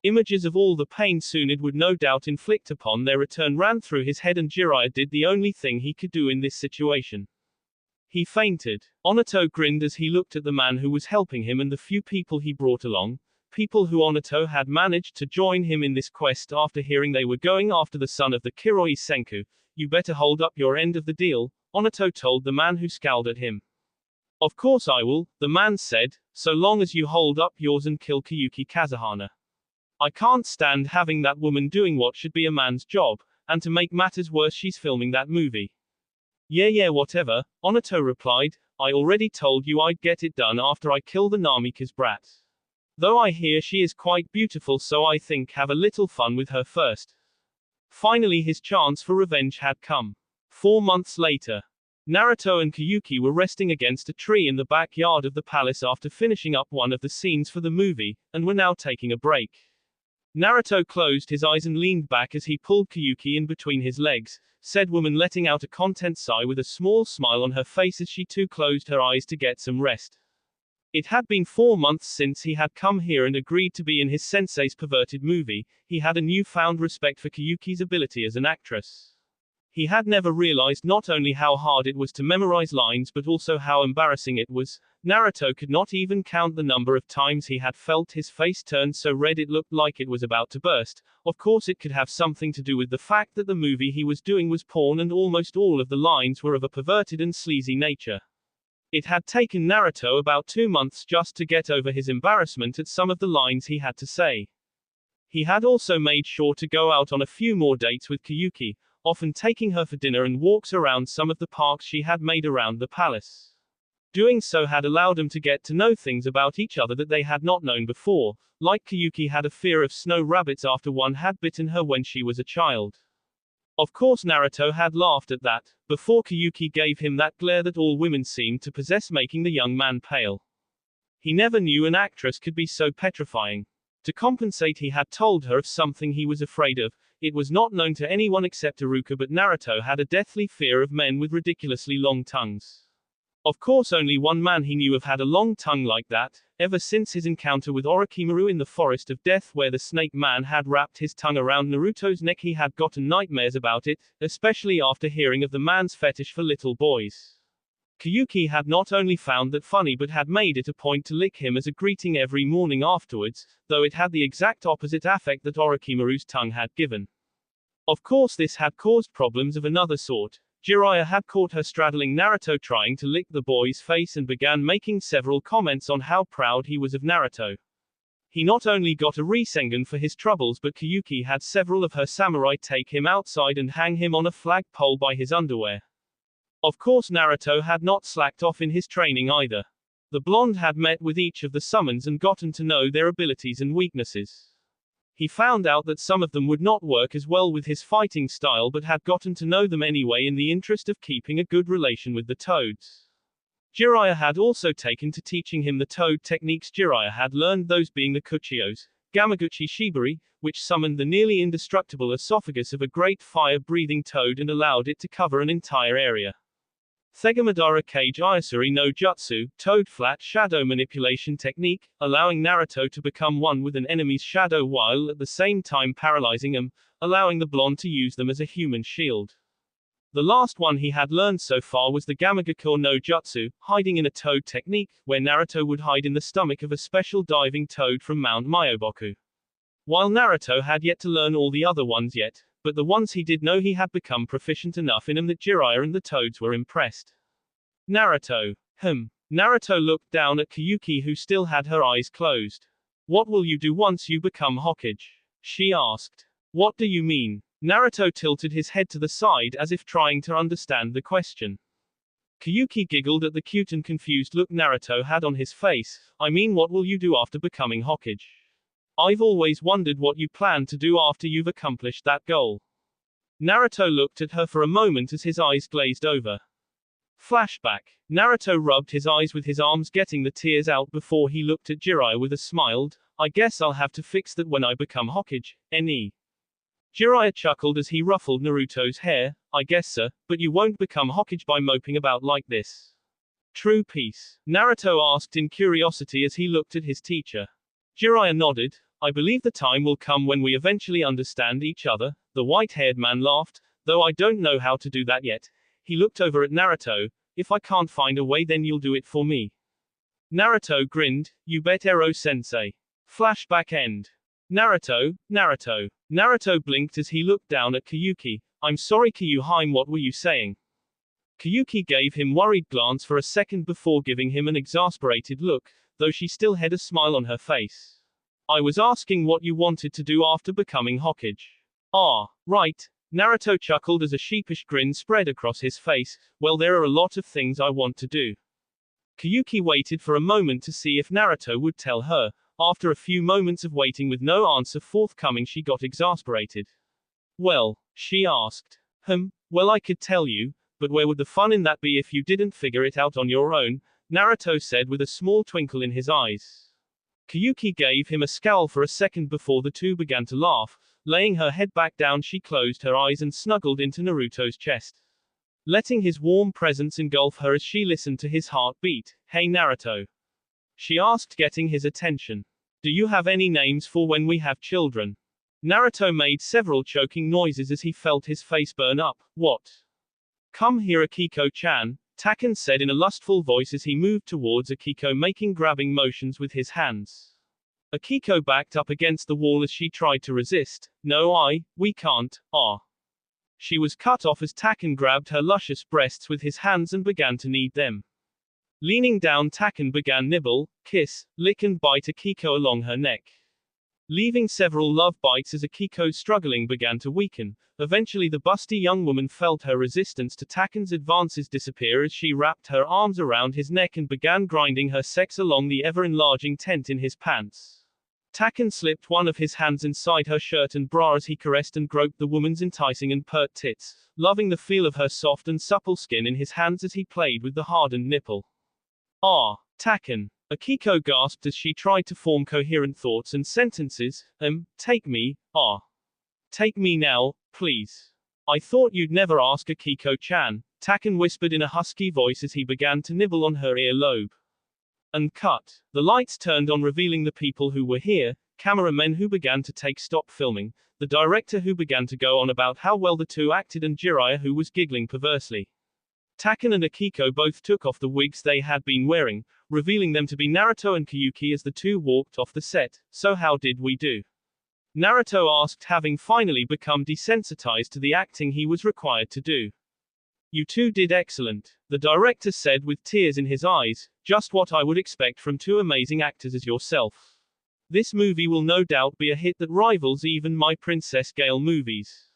Images of all the pain Tsunade would no doubt inflict upon their return ran through his head and Jiraiya did the only thing he could do in this situation. He fainted. Onato grinned as he looked at the man who was helping him and the few people he brought along, people who Onato had managed to join him in this quest after hearing they were going after the son of the Kiroi Senku. You better hold up your end of the deal, Onato told the man who scowled at him. Of course I will, the man said, so long as you hold up yours and kill Koyuki Kazuhana. I can't stand having that woman doing what should be a man's job, and to make matters worse she's filming that movie. Yeah whatever, Onato replied, I already told you I'd get it done after I kill the Namikaze brat. Though I hear she is quite beautiful so I think have a little fun with her first. Finally his chance for revenge had come. 4 months later. Naruto and Koyuki were resting against a tree in the backyard of the palace after finishing up one of the scenes for the movie, and were now taking a break. Naruto closed his eyes and leaned back as he pulled Koyuki in between his legs, said woman letting out a content sigh with a small smile on her face as she too closed her eyes to get some rest. It had been 4 months since he had come here and agreed to be in his sensei's perverted movie. He had a newfound respect for Koyuki's ability as an actress. He had never realized not only how hard it was to memorize lines but also how embarrassing it was. Naruto could not even count the number of times he had felt his face turn so red it looked like it was about to burst. Of course it could have something to do with the fact that the movie he was doing was porn and almost all of the lines were of a perverted and sleazy nature. It had taken Naruto about 2 months just to get over his embarrassment at some of the lines he had to say. He had also made sure to go out on a few more dates with Koyuki, often taking her for dinner and walks around some of the parks she had made around the palace. Doing so had allowed them to get to know things about each other that they had not known before, like Koyuki had a fear of snow rabbits after one had bitten her when she was a child. Of course Naruto had laughed at that, before Koyuki gave him that glare that all women seemed to possess making the young man pale. He never knew an actress could be so petrifying. To compensate he had told her of something he was afraid of. It was not known to anyone except Iruka but Naruto had a deathly fear of men with ridiculously long tongues. Of course only one man he knew of had a long tongue like that, ever since his encounter with Orochimaru in the Forest of Death where the snake man had wrapped his tongue around Naruto's neck he had gotten nightmares about it, especially after hearing of the man's fetish for little boys. Koyuki had not only found that funny but had made it a point to lick him as a greeting every morning afterwards, though it had the exact opposite effect that Orochimaru's tongue had given. Of course this had caused problems of another sort. Jiraiya had caught her straddling Naruto trying to lick the boy's face and began making several comments on how proud he was of Naruto. He not only got a Rasengan for his troubles but Koyuki had several of her samurai take him outside and hang him on a flagpole by his underwear. Of course Naruto had not slacked off in his training either. The blonde had met with each of the summons and gotten to know their abilities and weaknesses. He found out that some of them would not work as well with his fighting style but had gotten to know them anyway in the interest of keeping a good relation with the toads. Jiraiya had also taken to teaching him the toad techniques Jiraiya had learned, those being the Kuchiyos, Gamaguchi Shibari, which summoned the nearly indestructible esophagus of a great fire-breathing toad and allowed it to cover an entire area. Thegamadara Kage Iasuri no Jutsu, Toad Flat Shadow Manipulation Technique, allowing Naruto to become one with an enemy's shadow while at the same time paralyzing him, allowing the blonde to use them as a human shield. The last one he had learned so far was the Gamagakure no Jutsu, hiding in a toad technique, where Naruto would hide in the stomach of a special diving toad from Mount Myoboku. While Naruto had yet to learn all the other ones yet, but the ones he did know he had become proficient enough in them that Jiraiya and the toads were impressed. Naruto. Naruto looked down at Koyuki, who still had her eyes closed. What will you do once you become Hokage? She asked. What do you mean? Naruto tilted his head to the side as if trying to understand the question. Koyuki giggled at the cute and confused look Naruto had on his face. I mean, what will you do after becoming Hokage? I've always wondered what you plan to do after you've accomplished that goal. Naruto looked at her for a moment as his eyes glazed over. Flashback. Naruto rubbed his eyes with his arms, getting the tears out before he looked at Jiraiya with a smile. I guess I'll have to fix that when I become Hokage, ne? Jiraiya chuckled as he ruffled Naruto's hair. I guess so, but you won't become Hokage by moping about like this. True peace? Naruto asked in curiosity as he looked at his teacher. Jiraiya nodded. I believe the time will come when we eventually understand each other. The white-haired man laughed, though I don't know how to do that yet. He looked over at Naruto. If I can't find a way, then you'll do it for me. Naruto grinned. You bet, Ero-sensei. Flashback end. Naruto. Naruto blinked as he looked down at Koyuki. I'm sorry, Kyuhyme, what were you saying? Koyuki gave him worried glance for a second before giving him an exasperated look, though she still had a smile on her face. I was asking what you wanted to do after becoming Hokage. Ah, right. Naruto chuckled as a sheepish grin spread across his face. Well, there are a lot of things I want to do. Koyuki waited for a moment to see if Naruto would tell her. After a few moments of waiting with no answer forthcoming, she got exasperated. Well, she asked. Well, I could tell you, but where would the fun in that be if you didn't figure it out on your own? Naruto said with a small twinkle in his eyes. Koyuki gave him a scowl for a second before the two began to laugh. Laying her head back down, she closed her eyes and snuggled into Naruto's chest, letting his warm presence engulf her as she listened to his heartbeat. Hey Naruto, she asked, getting his attention. Do you have any names for when we have children? Naruto made several choking noises as he felt his face burn up. What? Come here, Akiko-chan, Taken said in a lustful voice as he moved towards Akiko, making grabbing motions with his hands. Akiko backed up against the wall as she tried to resist. No, we can't, She was cut off as Taken grabbed her luscious breasts with his hands and began to knead them. Leaning down, Taken began nibble, kiss, lick and bite Akiko along her neck, leaving several love bites as Akiko's struggling began to weaken. Eventually the busty young woman felt her resistance to Taken's advances disappear as she wrapped her arms around his neck and began grinding her sex along the ever-enlarging tent in his pants. Taken slipped one of his hands inside her shirt and bra as he caressed and groped the woman's enticing and pert tits, loving the feel of her soft and supple skin in his hands as he played with the hardened nipple. Taken. Akiko gasped as she tried to form coherent thoughts and sentences. Take me, Take me now, please. I thought you'd never ask, Akiko-chan, Taken whispered in a husky voice as he began to nibble on her earlobe. And cut. The lights turned on, revealing the people who were here, cameramen who began to take stop filming, the director who began to go on about how well the two acted, and Jiraiya who was giggling perversely. Taken and Akiko both took off the wigs they had been wearing, revealing them to be Naruto and Koyuki as the two walked off the set. "So how did we do?" Naruto asked, having finally become desensitized to the acting he was required to do. "You two did excellent," the director said with tears in his eyes, "just what I would expect from two amazing actors as yourself. This movie will no doubt be a hit that rivals even my Princess Gale movies."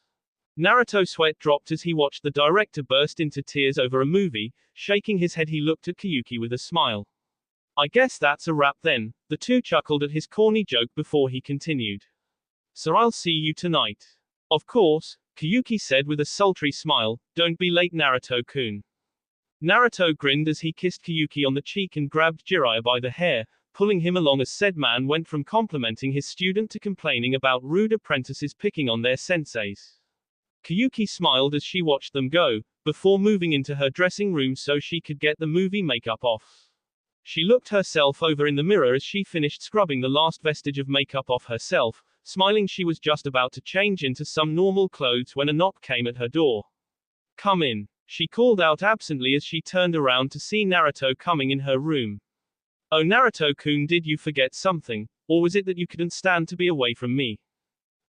Naruto's sweat dropped as he watched the director burst into tears over a movie. Shaking his head, he looked at Koyuki with a smile. "I guess that's a wrap then." The two chuckled at his corny joke before he continued. "So I'll see you tonight." "Of course," Koyuki said with a sultry smile. "Don't be late, Naruto-kun." Naruto grinned as he kissed Koyuki on the cheek and grabbed Jiraiya by the hair, pulling him along as said man went from complimenting his student to complaining about rude apprentices picking on their senseis. Koyuki smiled as she watched them go, before moving into her dressing room so she could get the movie makeup off. She looked herself over in the mirror as she finished scrubbing the last vestige of makeup off herself. Smiling, she was just about to change into some normal clothes when a knock came at her door. "Come in," she called out absently as she turned around to see Naruto coming in her room. "Oh, Naruto-kun, did you forget something? Or was it that you couldn't stand to be away from me?"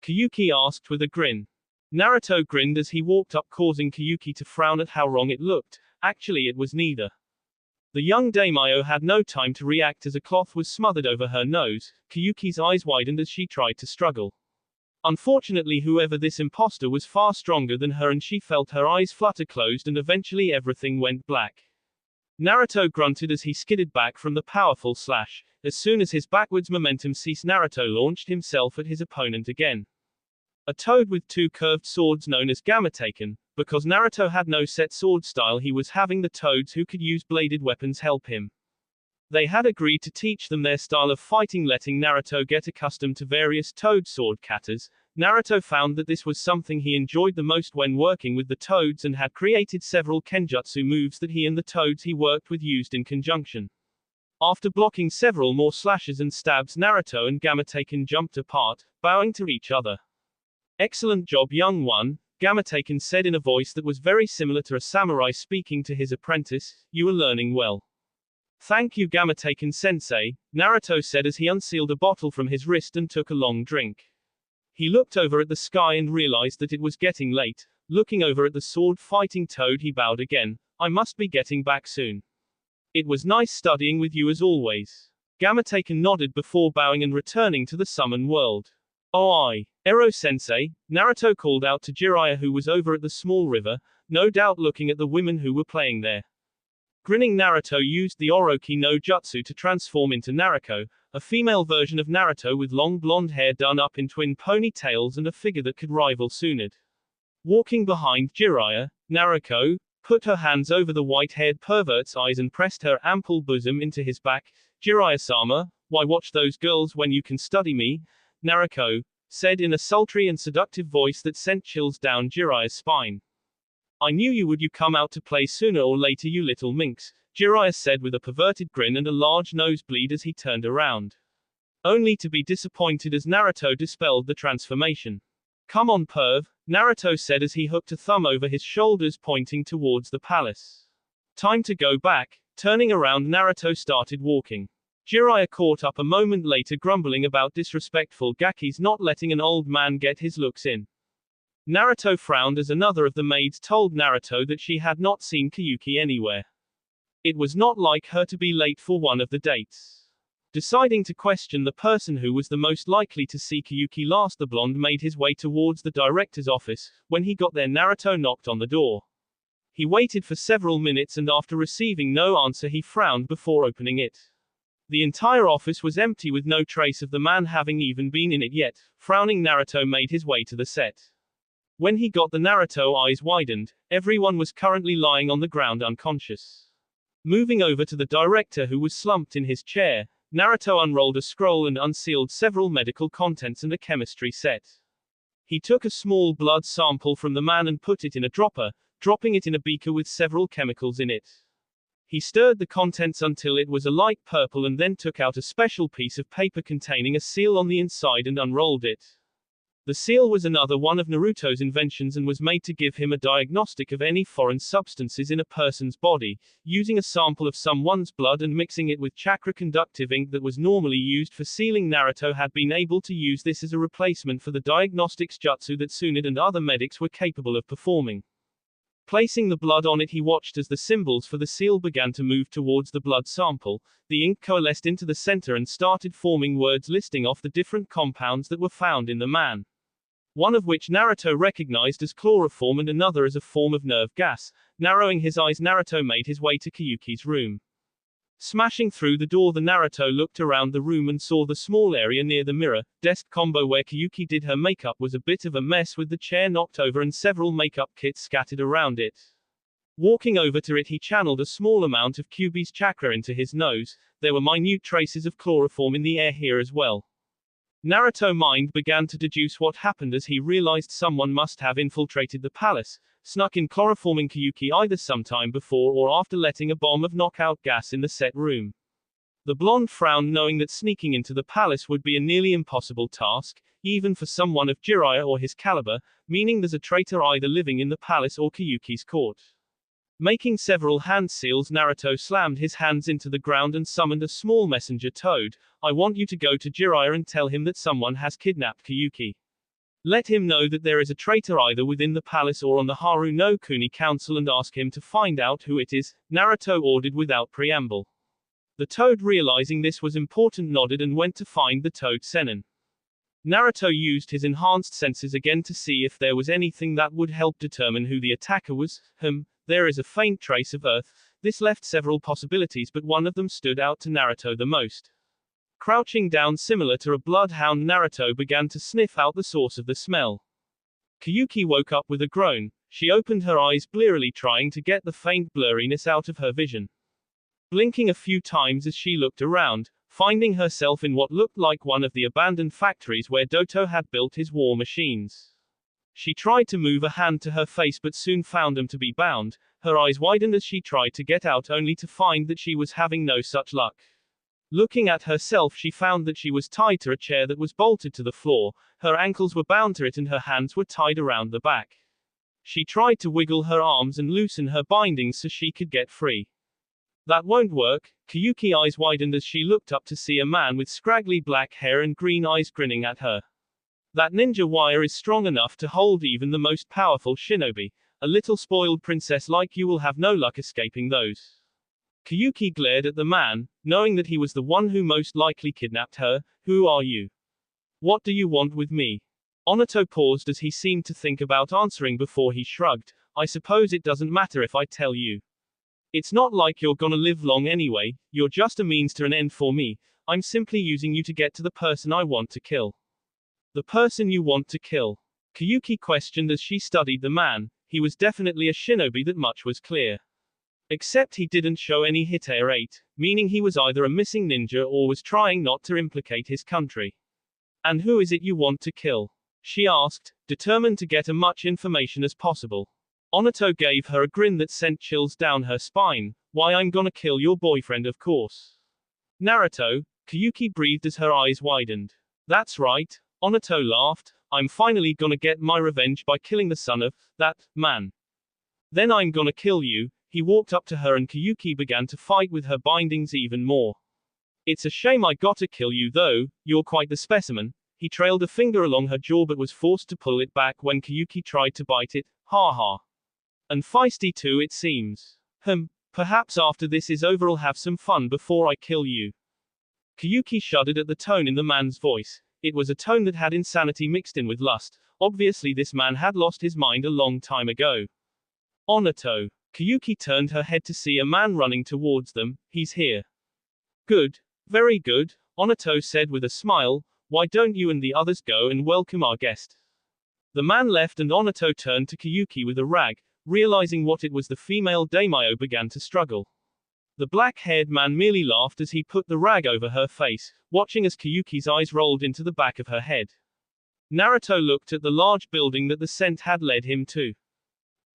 Koyuki asked with a grin. Naruto grinned as he walked up, causing Koyuki to frown at how wrong it looked. Actually, it was neither. The young daimyo had no time to react as a cloth was smothered over her nose. Koyuki's eyes widened as she tried to struggle. Unfortunately, whoever this imposter was far stronger than her and she felt her eyes flutter closed and eventually everything went black. Naruto grunted as he skidded back from the powerful slash. As soon as his backwards momentum ceased, Naruto launched himself at his opponent again. A toad with two curved swords known as gamataken. Because Naruto had no set sword style, he was having the toads who could use bladed weapons help him. They had agreed to teach them their style of fighting, letting Naruto get accustomed to various toad sword katas. Naruto found that this was something he enjoyed the most when working with the toads and had created several kenjutsu moves that he and the toads he worked with used in conjunction. After blocking several more slashes and stabs, Naruto and Gamataken jumped apart, bowing to each other. "Excellent job, young one," Gamataken said in a voice that was very similar to a samurai speaking to his apprentice. "You are learning well." "Thank you, Gamataken-sensei," Naruto said as he unsealed a bottle from his wrist and took a long drink. He looked over at the sky and realized that it was getting late. Looking over at the sword-fighting toad, he bowed again. "I must be getting back soon. It was nice studying with you as always." Gamataken nodded before bowing and returning to the summon world. "Oh, Ero-sensei," Naruto called out to Jiraiya, who was over at the small river, no doubt looking at the women who were playing there. Grinning, Naruto used the Oroki no Jutsu to transform into Naruko, a female version of Naruto with long blonde hair done up in twin ponytails and a figure that could rival Tsunade. Walking behind Jiraiya, Naruko put her hands over the white-haired pervert's eyes and pressed her ample bosom into his back. "Jiraiya-sama, why watch those girls when you can study me?" Naruko said in a sultry and seductive voice that sent chills down Jiraiya's spine. "I knew you would. You come out to play sooner or later, you little minx," Jiraiya said with a perverted grin and a large nosebleed as he turned around. Only to be disappointed as Naruto dispelled the transformation. "Come on, perv," Naruto said as he hooked a thumb over his shoulders pointing towards the palace. "Time to go back." Turning around, Naruto started walking. Jiraiya caught up a moment later, grumbling about disrespectful gakis not letting an old man get his looks in. Naruto frowned as another of the maids told Naruto that she had not seen Koyuki anywhere. It was not like her to be late for one of the dates. Deciding to question the person who was the most likely to see Koyuki last, the blonde made his way towards the director's office. When he got there, Naruto knocked on the door. He waited for several minutes and after receiving no answer, he frowned before opening it. The entire office was empty with no trace of the man having even been in it yet. Frowning, Naruto made his way to the set. When he got there, Naruto eyes widened. Everyone was currently lying on the ground unconscious. Moving over to the director, who was slumped in his chair, Naruto unrolled a scroll and unsealed several medical contents and a chemistry set. He took a small blood sample from the man and put it in a dropper, dropping it in a beaker with several chemicals in it. He stirred the contents until it was a light purple and then took out a special piece of paper containing a seal on the inside and unrolled it. The seal was another one of Naruto's inventions and was made to give him a diagnostic of any foreign substances in a person's body, using a sample of someone's blood and mixing it with chakra-conductive ink that was normally used for sealing. Naruto had been able to use this as a replacement for the diagnostics jutsu that Tsunade and other medics were capable of performing. Placing the blood on it, he watched as the symbols for the seal began to move towards the blood sample. The ink coalesced into the center and started forming words listing off the different compounds that were found in the man. One of which Naruto recognized as chloroform and another as a form of nerve gas. Narrowing his eyes, Naruto made his way to Koyuki's room. Smashing through the door, the Naruto looked around the room and saw the small area near the mirror desk combo where Koyuki did her makeup was a bit of a mess, with the chair knocked over and several makeup kits scattered around it. Walking over to it, he channeled a small amount of Kyuubi's chakra into his nose. There were minute traces of chloroform in the air here as well. Naruto's mind began to deduce what happened as he realized someone must have infiltrated the palace, snuck in chloroforming Koyuki either sometime before or after letting a bomb of knockout gas in the set room. The blonde frowned, knowing that sneaking into the palace would be a nearly impossible task, even for someone of Jiraiya or his caliber, meaning there's a traitor either living in the palace or Koyuki's court. Making several hand seals, Naruto slammed his hands into the ground and summoned a small messenger toad. I want you to go to Jiraiya and tell him that someone has kidnapped Koyuki. Let him know that there is a traitor either within the palace or on the Haru no Kuni council and ask him to find out who it is, Naruto ordered without preamble. The toad, realizing this was important, nodded and went to find the toad Sennin. Naruto used his enhanced senses again to see if there was anything that would help determine who the attacker was. There is a faint trace of earth. This left several possibilities, but one of them stood out to Naruto the most. Crouching down similar to a bloodhound, Naruto began to sniff out the source of the smell. Koyuki woke up with a groan. She opened her eyes blearily, trying to get the faint blurriness out of her vision. Blinking a few times as she looked around, finding herself in what looked like one of the abandoned factories where Doto had built his war machines. She tried to move a hand to her face but soon found them to be bound. Her eyes widened as she tried to get out, only to find that she was having no such luck. Looking at herself, she found that she was tied to a chair that was bolted to the floor. Her ankles were bound to it and her hands were tied around the back. She tried to wiggle her arms and loosen her bindings so she could get free. That won't work. Koyuki's eyes widened as she looked up to see a man with scraggly black hair and green eyes grinning at her. That ninja wire is strong enough to hold even the most powerful shinobi. A little spoiled princess like you will have no luck escaping those. Koyuki glared at the man, knowing that he was the one who most likely kidnapped her. Who are you? What do you want with me? Onato paused as he seemed to think about answering before he shrugged. I suppose it doesn't matter if I tell you. It's not like you're gonna live long anyway. You're just a means to an end for me. I'm simply using you to get to the person I want to kill. The person you want to kill? Koyuki questioned as she studied the man. He was definitely a shinobi, that much was clear. Except he didn't show any hiterate, meaning he was either a missing ninja or was trying not to implicate his country. And who is it you want to kill? She asked, determined to get as much information as possible. Onato gave her a grin that sent chills down her spine. Why, I'm gonna kill your boyfriend, of course. Naruto, Koyuki breathed as her eyes widened. That's right. Onato laughed. I'm finally gonna get my revenge by killing the son of that man. Then I'm gonna kill you. He walked up to her and Koyuki began to fight with her bindings even more. It's a shame I gotta kill you though, you're quite the specimen. He trailed a finger along her jaw but was forced to pull it back when Koyuki tried to bite it. Ha ha. And feisty too, it seems. Perhaps after this is over I'll have some fun before I kill you. Koyuki shuddered at the tone in the man's voice. It was a tone that had insanity mixed in with lust. Obviously this man had lost his mind a long time ago. Onato. Koyuki turned her head to see a man running towards them. He's here. Good. Very good, Onato said with a smile. Why don't you and the others go and welcome our guest? The man left and Onato turned to Koyuki with a rag. Realizing what it was, the female daimyo began to struggle. The black-haired man merely laughed as he put the rag over her face, watching as Koyuki's eyes rolled into the back of her head. Naruto looked at the large building that the scent had led him to.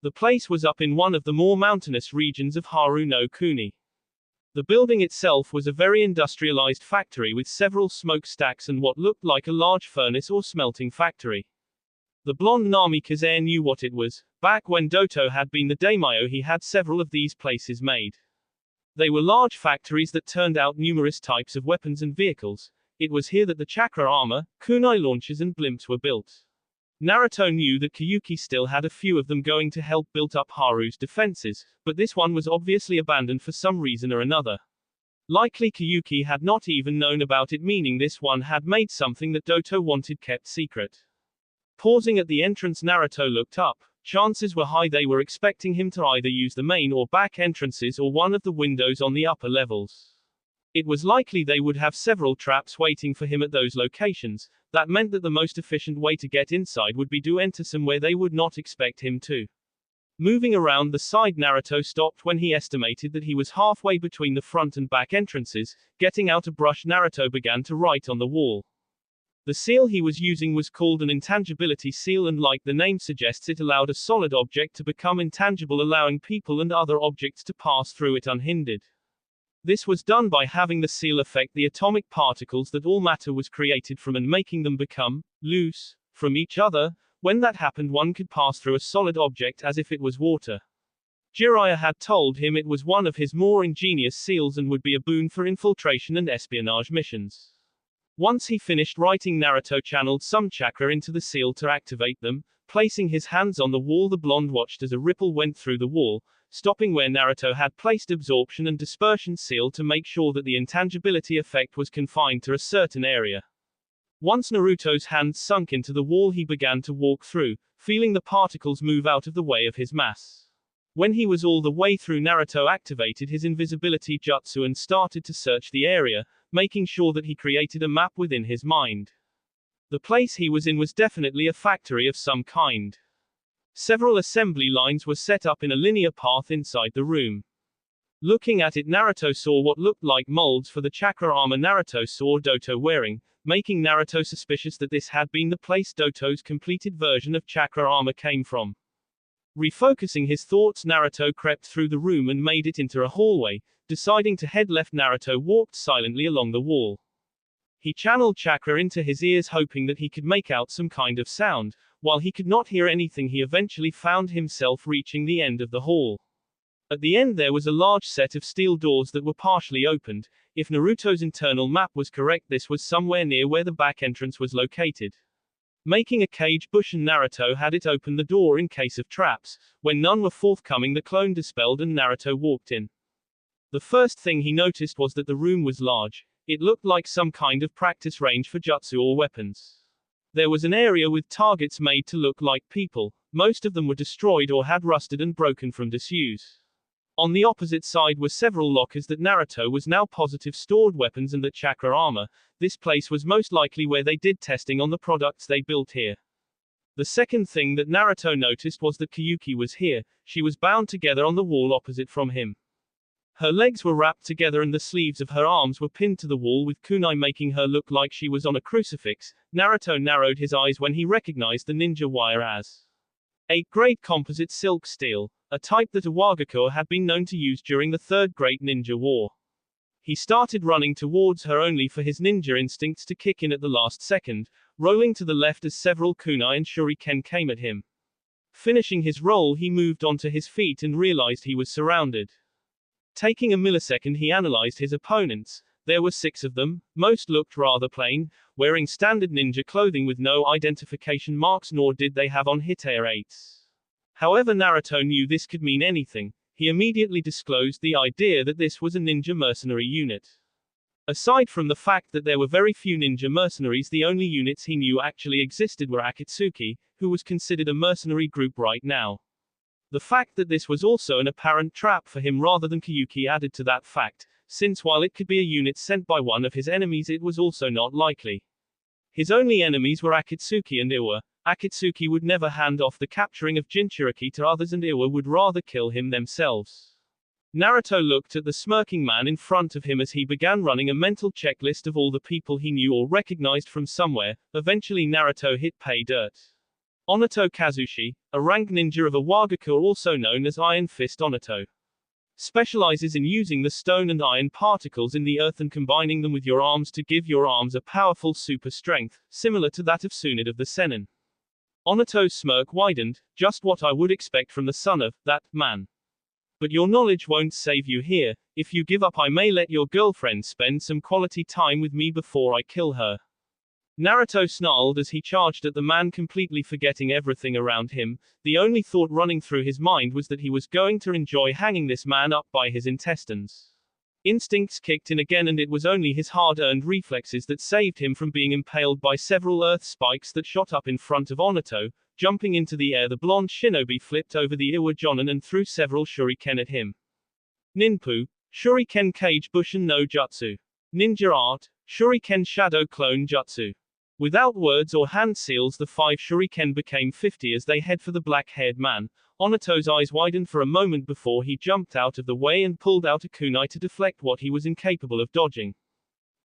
The place was up in one of the more mountainous regions of Haru no Kuni. The building itself was a very industrialized factory with several smokestacks and what looked like a large furnace or smelting factory. The blonde Namikaze knew what it was. Back when Doto had been the daimyo, he had several of these places made. They were large factories that turned out numerous types of weapons and vehicles. It was here that the chakra armor, kunai launchers and blimps were built. Naruto knew that Koyuki still had a few of them going to help build up Haru's defenses, but this one was obviously abandoned for some reason or another. Likely Koyuki had not even known about it, meaning this one had made something that Doto wanted kept secret. Pausing at the entrance, Naruto looked up. Chances were high they were expecting him to either use the main or back entrances or one of the windows on the upper levels. It was likely they would have several traps waiting for him at those locations. That meant that the most efficient way to get inside would be to enter somewhere they would not expect him to. Moving around the side, Naruto stopped when he estimated that he was halfway between the front and back entrances. Getting out a brush, Naruto began to write on the wall. The seal he was using was called an intangibility seal, and like the name suggests, it allowed a solid object to become intangible, allowing people and other objects to pass through it unhindered. This was done by having the seal affect the atomic particles that all matter was created from and making them become loose from each other. When that happened, one could pass through a solid object as if it was water. Jiraiya had told him it was one of his more ingenious seals and would be a boon for infiltration and espionage missions. Once he finished writing, Naruto channeled some chakra into the seal to activate them. Placing his hands on the wall, the blonde watched as a ripple went through the wall, stopping where Naruto had placed absorption and dispersion seal to make sure that the intangibility effect was confined to a certain area. Once Naruto's hands sunk into the wall, he began to walk through, feeling the particles move out of the way of his mass. When he was all the way through, Naruto activated his invisibility jutsu and started to search the area, making sure that he created a map within his mind. The place he was in was definitely a factory of some kind. Several assembly lines were set up in a linear path inside the room. Looking at it, Naruto saw what looked like molds for the chakra armor Naruto saw Doto wearing, making Naruto suspicious that this had been the place Doto's completed version of chakra armor came from. Refocusing his thoughts, Naruto crept through the room and made it into a hallway. Deciding to head left, Naruto walked silently along the wall. He channeled chakra into his ears, hoping that he could make out some kind of sound. While he could not hear anything, he eventually found himself reaching the end of the hall. At the end there was a large set of steel doors that were partially opened. If Naruto's internal map was correct, this was somewhere near where the back entrance was located. Making a cage bush, and Naruto had it open the door in case of traps. When none were forthcoming, the clone dispelled and Naruto walked in. The first thing he noticed was that the room was large. It looked like some kind of practice range for jutsu or weapons. There was an area with targets made to look like people. Most of them were destroyed or had rusted and broken from disuse. On the opposite side were several lockers that Naruto was now positive stored weapons and the chakra armor. This place was most likely where they did testing on the products they built here. The second thing that Naruto noticed was that Koyuki was here. She was bound together on the wall opposite from him. Her legs were wrapped together and the sleeves of her arms were pinned to the wall with kunai, making her look like she was on a crucifix. Naruto narrowed his eyes when he recognized the ninja wire as 8th-grade composite silk steel, a type that Iwagakure had been known to use during the Third Great Ninja War. He started running towards her, only for his ninja instincts to kick in at the last second, rolling to the left as several kunai and shuriken came at him. Finishing his roll, he moved onto his feet and realized he was surrounded. Taking a millisecond, he analyzed his opponents. There were 6 of them. Most looked rather plain, wearing standard ninja clothing with no identification marks, nor did they have on Hitare 8s. However, Naruto knew this could mean anything. He immediately disclosed the idea that this was a ninja mercenary unit. Aside from the fact that there were very few ninja mercenaries, the only units he knew actually existed were Akatsuki, who was considered a mercenary group right now. The fact that this was also an apparent trap for him rather than Koyuki added to that fact, since while it could be a unit sent by one of his enemies, it was also not likely. His only enemies were Akatsuki and Iwa. Akatsuki would never hand off the capturing of Jinchuriki to others, and Iwa would rather kill him themselves. Naruto looked at the smirking man in front of him as he began running a mental checklist of all the people he knew or recognized from somewhere. Eventually Naruto hit pay dirt. Onato Kazushi, a rank ninja of Iwagakure also known as Iron Fist Onato, specializes in using the stone and iron particles in the earth and combining them with your arms to give your arms a powerful super strength, similar to that of Tsunade of the Sennin. Onato's smirk widened, just what I would expect from the son of that man. But your knowledge won't save you here. If you give up, I may let your girlfriend spend some quality time with me before I kill her. Naruto snarled as he charged at the man, completely forgetting everything around him. The only thought running through his mind was that he was going to enjoy hanging this man up by his intestines. Instincts kicked in again, and it was only his hard-earned reflexes that saved him from being impaled by several earth spikes that shot up in front of Onato. Jumping into the air, the blonde shinobi flipped over the Iwa Jonin and threw several shuriken at him. Ninpu, Shuriken Kage Bushin no Jutsu. Ninja Art, Shuriken Shadow Clone Jutsu. Without words or hand seals, the 5 shuriken became 50 as they head for the black-haired man. Onato's eyes widened for a moment before he jumped out of the way and pulled out a kunai to deflect what he was incapable of dodging.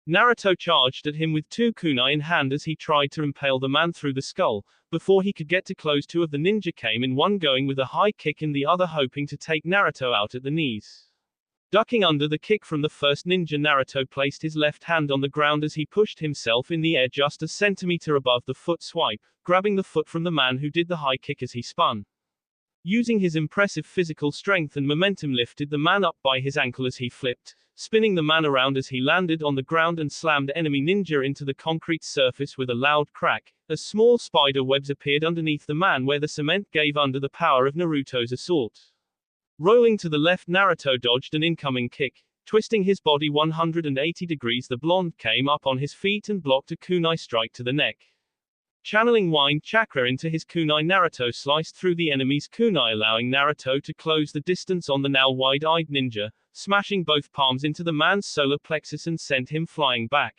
Naruto charged at him with 2 kunai in hand as he tried to impale the man through the skull. Before he could get too close, 2 of the ninja came in, one going with a high kick and the other hoping to take Naruto out at the knees. Ducking under the kick from the first ninja, Naruto placed his left hand on the ground as he pushed himself in the air just a centimeter above the foot swipe, grabbing the foot from the man who did the high kick as he spun. Using his impressive physical strength and momentum, lifted the man up by his ankle as he flipped, spinning the man around as he landed on the ground and slammed enemy ninja into the concrete surface with a loud crack, as small spider webs appeared underneath the man where the cement gave under the power of Naruto's assault. Rolling to the left, Naruto dodged an incoming kick. Twisting his body 180 degrees, the blonde came up on his feet and blocked a kunai strike to the neck. Channeling wind chakra into his kunai, Naruto sliced through the enemy's kunai, allowing Naruto to close the distance on the now wide-eyed ninja, smashing both palms into the man's solar plexus and sent him flying back.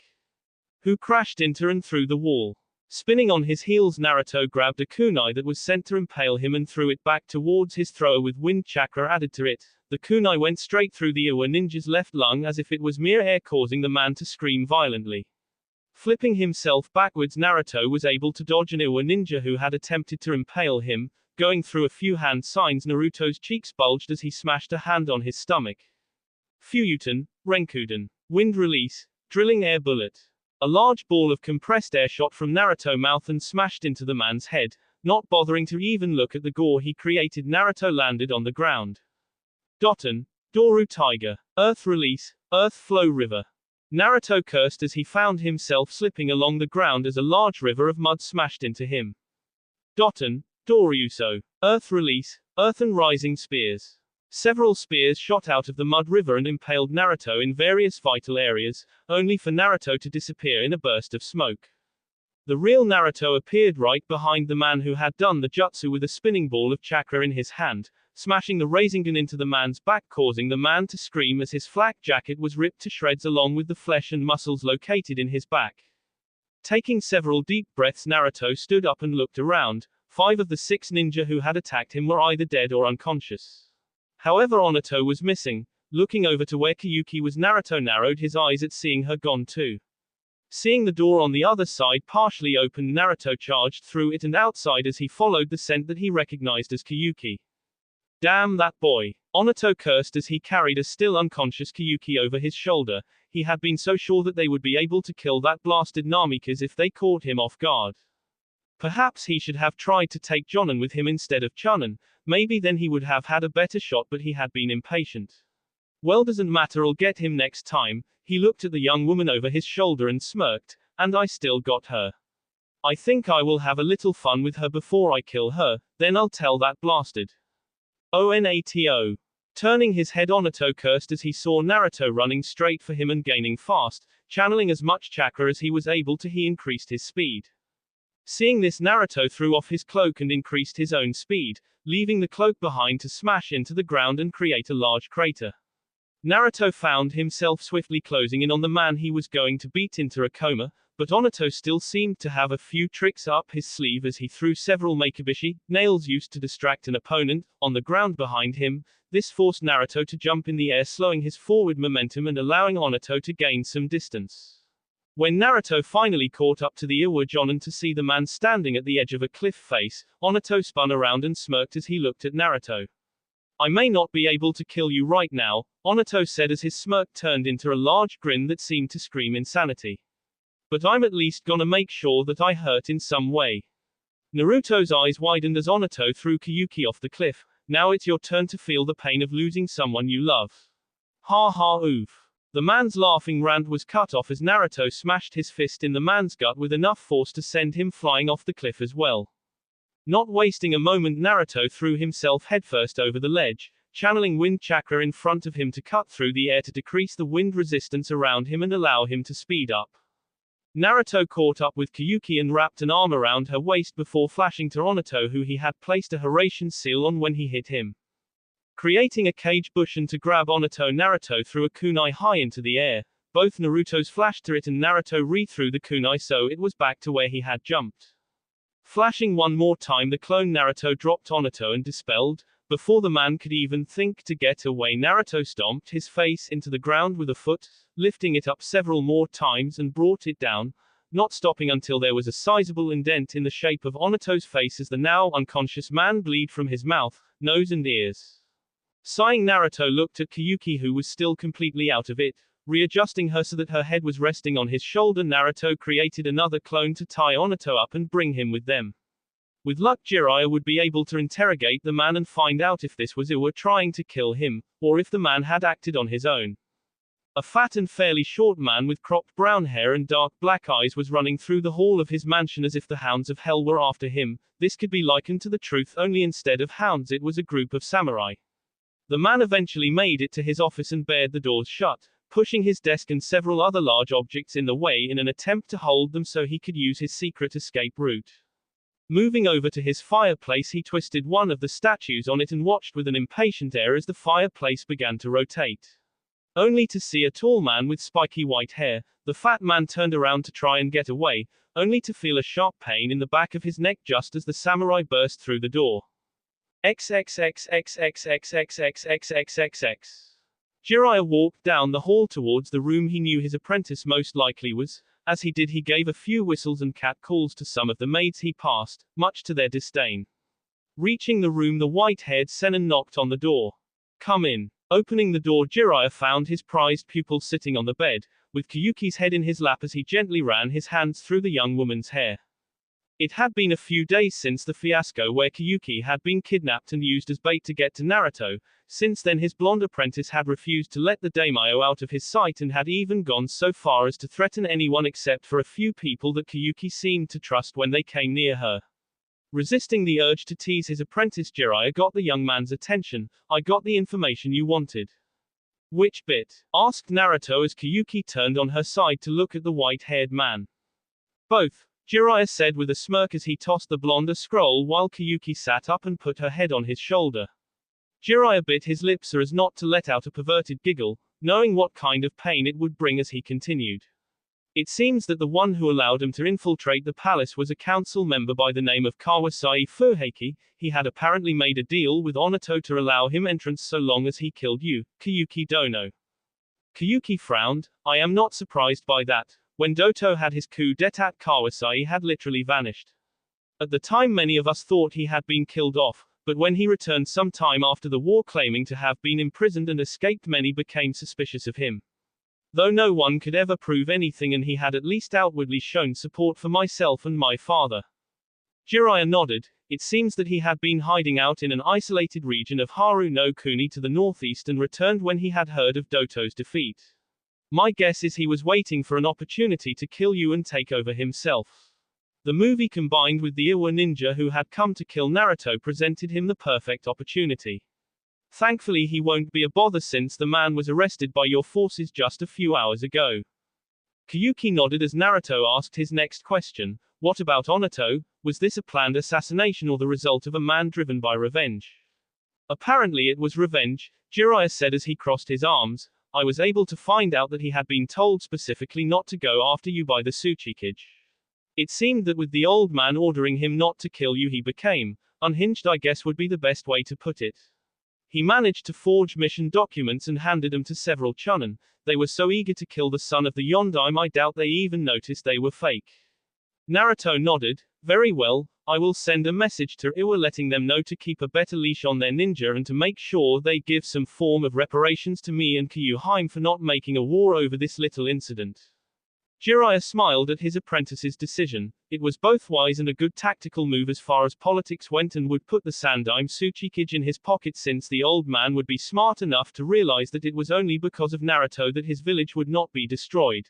Who crashed into and through the wall. Spinning on his heels, Naruto grabbed a kunai that was sent to impale him and threw it back towards his thrower with wind chakra added to it. The kunai went straight through the Iwa ninja's left lung as if it was mere air, causing the man to scream violently. Flipping himself backwards, Naruto was able to dodge an Iwa ninja who had attempted to impale him. Going through a few hand signs, Naruto's cheeks bulged as he smashed a hand on his stomach. Fuyuten, Renkuden. Wind release, drilling air bullet. A large ball of compressed air shot from Naruto's mouth and smashed into the man's head. Not bothering to even look at the gore he created, Naruto landed on the ground. Doten, Doru Tiger. Earth release, Earth flow river. Naruto cursed as he found himself slipping along the ground as a large river of mud smashed into him. Doten, Doryuso. Earth release, Earthen rising spears. Several spears shot out of the mud river and impaled Naruto in various vital areas, only for Naruto to disappear in a burst of smoke. The real Naruto appeared right behind the man who had done the jutsu with a spinning ball of chakra in his hand, smashing the Rasengan into the man's back, causing the man to scream as his flak jacket was ripped to shreds along with the flesh and muscles located in his back. Taking several deep breaths, Naruto stood up and looked around. 5 of the 6 ninja who had attacked him were either dead or unconscious. However, Onato was missing. Looking over to where Koyuki was, Naruto narrowed his eyes at seeing her gone too. Seeing the door on the other side partially open, Naruto charged through it and outside as he followed the scent that he recognized as Koyuki. Damn that boy. Onato cursed as he carried a still unconscious Koyuki over his shoulder. He had been so sure that they would be able to kill that blasted Namikaze if they caught him off guard. Perhaps he should have tried to take Jonin with him instead of Chunin. Maybe then he would have had a better shot, but he had been impatient. Well, doesn't matter, I'll get him next time. He looked at the young woman over his shoulder and smirked. And I still got her. I think I will have a little fun with her before I kill her, then I'll tell that blasted. Onato. Turning his head, Onato cursed as he saw Naruto running straight for him and gaining fast. Channeling as much chakra as he was able to, he increased his speed. Seeing this, Naruto threw off his cloak and increased his own speed, leaving the cloak behind to smash into the ground and create a large crater. Naruto found himself swiftly closing in on the man he was going to beat into a coma, but Onato still seemed to have a few tricks up his sleeve as he threw several makibishi, nails used to distract an opponent, on the ground behind him. This forced Naruto to jump in the air, slowing his forward momentum and allowing Onato to gain some distance. When Naruto finally caught up to the Iwa Jonin to see the man standing at the edge of a cliff face, Onato spun around and smirked as he looked at Naruto. I may not be able to kill you right now, Onato said as his smirk turned into a large grin that seemed to scream insanity. But I'm at least gonna make sure that I hurt in some way. Naruto's eyes widened as Onato threw Koyuki off the cliff. Now it's your turn to feel the pain of losing someone you love. Ha ha oof. The man's laughing rant was cut off as Naruto smashed his fist in the man's gut with enough force to send him flying off the cliff as well. Not wasting a moment, Naruto threw himself headfirst over the ledge, channeling wind chakra in front of him to cut through the air to decrease the wind resistance around him and allow him to speed up. Naruto caught up with Koyuki and wrapped an arm around her waist before flashing to Onato, who he had placed a Hiraishin seal on when he hit him. Creating a cage bushin to grab Onato, Naruto threw a kunai high into the air. Both Naruto's flashed to it and Naruto re-threw the kunai so it was back to where he had jumped. Flashing one more time, the clone Naruto dropped Onato and dispelled. Before the man could even think to get away, Naruto stomped his face into the ground with a foot, lifting it up several more times and brought it down, not stopping until there was a sizable indent in the shape of Onato's face as the now unconscious man bled from his mouth, nose and ears. Sighing, Naruto looked at Koyuki, who was still completely out of it. Readjusting her so that her head was resting on his shoulder, Naruto created another clone to tie Onato up and bring him with them. With luck, Jiraiya would be able to interrogate the man and find out if this was Iwa trying to kill him, or if the man had acted on his own. A fat and fairly short man with cropped brown hair and dark black eyes was running through the hall of his mansion as if the hounds of hell were after him. This could be likened to the truth, only instead of hounds it was a group of samurai. The man eventually made it to his office and barred the doors shut, pushing his desk and several other large objects in the way in an attempt to hold them so he could use his secret escape route. Moving over to his fireplace, he twisted one of the statues on it and watched with an impatient air as the fireplace began to rotate. Only to see a tall man with spiky white hair. The fat man turned around to try and get away, only to feel a sharp pain in the back of his neck just as the samurai burst through the door. XXXXXXXXXXXXX. Jiraiya walked down the hall towards the room he knew his apprentice most likely was. As he did, he gave a few whistles and cat calls to some of the maids he passed, much to their disdain. Reaching the room, the white-haired Sennin knocked on the door. "Come in." Opening the door, Jiraiya found his prized pupil sitting on the bed, with Koyuki's head in his lap as he gently ran his hands through the young woman's hair. It had been a few days since the fiasco where Koyuki had been kidnapped and used as bait to get to Naruto. Since then his blonde apprentice had refused to let the daimyo out of his sight and had even gone so far as to threaten anyone except for a few people that Koyuki seemed to trust when they came near her. Resisting the urge to tease his apprentice, Jiraiya got the young man's attention. "I got the information you wanted." "Which bit?" asked Naruto as Koyuki turned on her side to look at the white-haired man. "Both," Jiraiya said with a smirk as he tossed the blonde a scroll while Koyuki sat up and put her head on his shoulder. Jiraiya bit his lips so as not to let out a perverted giggle, knowing what kind of pain it would bring as he continued. "It seems that the one who allowed him to infiltrate the palace was a council member by the name of Kawasai Fuheki. He had apparently made a deal with Onato to allow him entrance so long as he killed you, Koyuki Dono." Koyuki frowned. "I am not surprised by that. When Doto had his coup d'etat, Kawasai had literally vanished. At the time many of us thought he had been killed off, but when he returned some time after the war claiming to have been imprisoned and escaped, many became suspicious of him. Though no one could ever prove anything, and he had at least outwardly shown support for myself and my father." Jiraiya nodded. It seems that he had been hiding out in an isolated region of Haru no Kuni to the northeast and returned when he had heard of Doto's defeat. My guess is he was waiting for an opportunity to kill you and take over himself. The movie, combined with the Iwa ninja who had come to kill Naruto, presented him the perfect opportunity. Thankfully he won't be a bother since the man was arrested by your forces just a few hours ago. Koyuki nodded as Naruto asked his next question. What about Onato? Was this a planned assassination or the result of a man driven by revenge? Apparently it was revenge, Jiraiya said as he crossed his arms. I was able to find out that he had been told specifically not to go after you by the Tsuchikage. It seemed that with the old man ordering him not to kill you, he became unhinged, I guess would be the best way to put it. He managed to forge mission documents and handed them to several chunin. They were so eager to kill the son of the Yondaime I doubt they even noticed they were fake. Naruto nodded. Very well, I will send a message to Iwa letting them know to keep a better leash on their ninja and to make sure they give some form of reparations to me and Kyuhyme for not making a war over this little incident. Jiraiya smiled at his apprentice's decision. It was both wise and a good tactical move as far as politics went, and would put the Sandaime Tsuchikage in his pocket, since the old man would be smart enough to realize that it was only because of Naruto that his village would not be destroyed.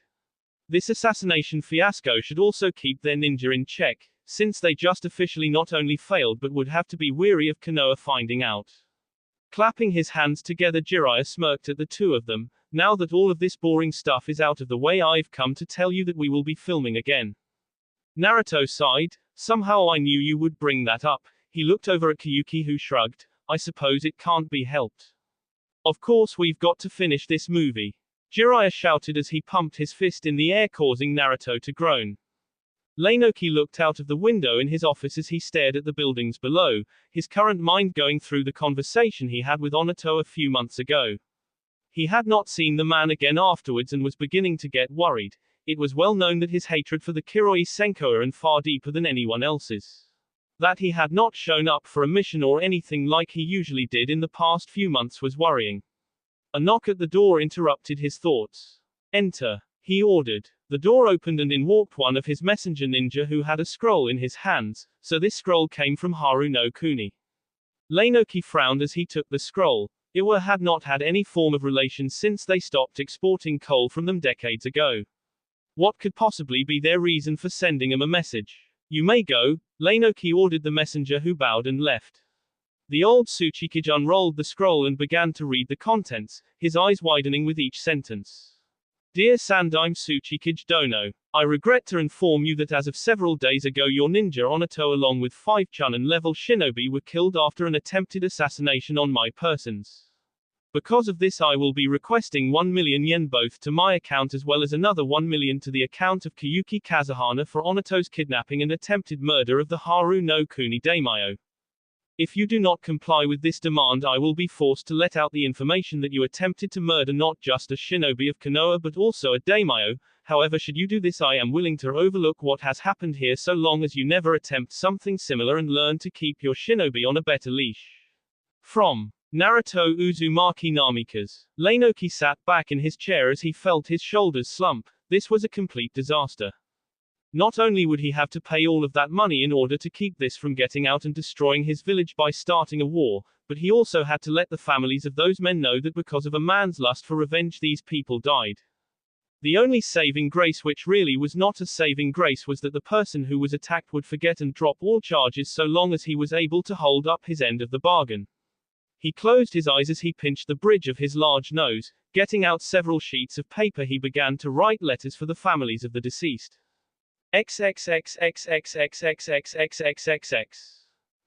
This assassination fiasco should also keep their ninja in check, since they just officially not only failed but would have to be weary of Konoha finding out. Clapping his hands together, Jiraiya smirked at the two of them. Now that all of this boring stuff is out of the way, I've come to tell you that we will be filming again. Naruto sighed. Somehow I knew you would bring that up. He looked over at Koyuki, who shrugged. I suppose it can't be helped. Of course we've got to finish this movie. Jiraiya shouted as he pumped his fist in the air, causing Naruto to groan. Leinoki looked out of the window in his office as he stared at the buildings below, his current mind going through the conversation he had with Onato a few months ago. He had not seen the man again afterwards and was beginning to get worried. It was well known that his hatred for the Kiroi Senko ran far deeper than anyone else's. That he had not shown up for a mission or anything like he usually did in the past few months was worrying. A knock at the door interrupted his thoughts. Enter, he ordered. The door opened and in walked one of his messenger ninja, who had a scroll in his hands, so this scroll came from Haru no Kuni. Leinoki frowned as he took the scroll. Iwa had not had any form of relation since they stopped exporting coal from them decades ago. What could possibly be their reason for sending him a message? You may go, Leinoki ordered the messenger, who bowed and left. The old Tsuchikage unrolled the scroll and began to read the contents, his eyes widening with each sentence. Dear Sandaime Tsuchikage Dono, I regret to inform you that as of several days ago your ninja Onato along with 5 Chunin level shinobi were killed after an attempted assassination on my persons. Because of this I will be requesting 1 million yen both to my account as well as another 1 million to the account of Koyuki Kazuhana for Onato's kidnapping and attempted murder of the Haru no Kuni daimyo. If you do not comply with this demand, I will be forced to let out the information that you attempted to murder not just a shinobi of Konoha but also a daimyo. However, should you do this, I am willing to overlook what has happened here so long as you never attempt something similar and learn to keep your shinobi on a better leash. From Naruto Uzumaki Namikaze. Leinoki sat back in his chair as he felt his shoulders slump. This was a complete disaster. Not only would he have to pay all of that money in order to keep this from getting out and destroying his village by starting a war, but he also had to let the families of those men know that because of a man's lust for revenge these people died. The only saving grace, which really was not a saving grace, was that the person who was attacked would forget and drop all charges so long as he was able to hold up his end of the bargain. He closed his eyes as he pinched the bridge of his large nose. Getting out several sheets of paper, he began to write letters for the families of the deceased. XXXXXXXXXXXXX.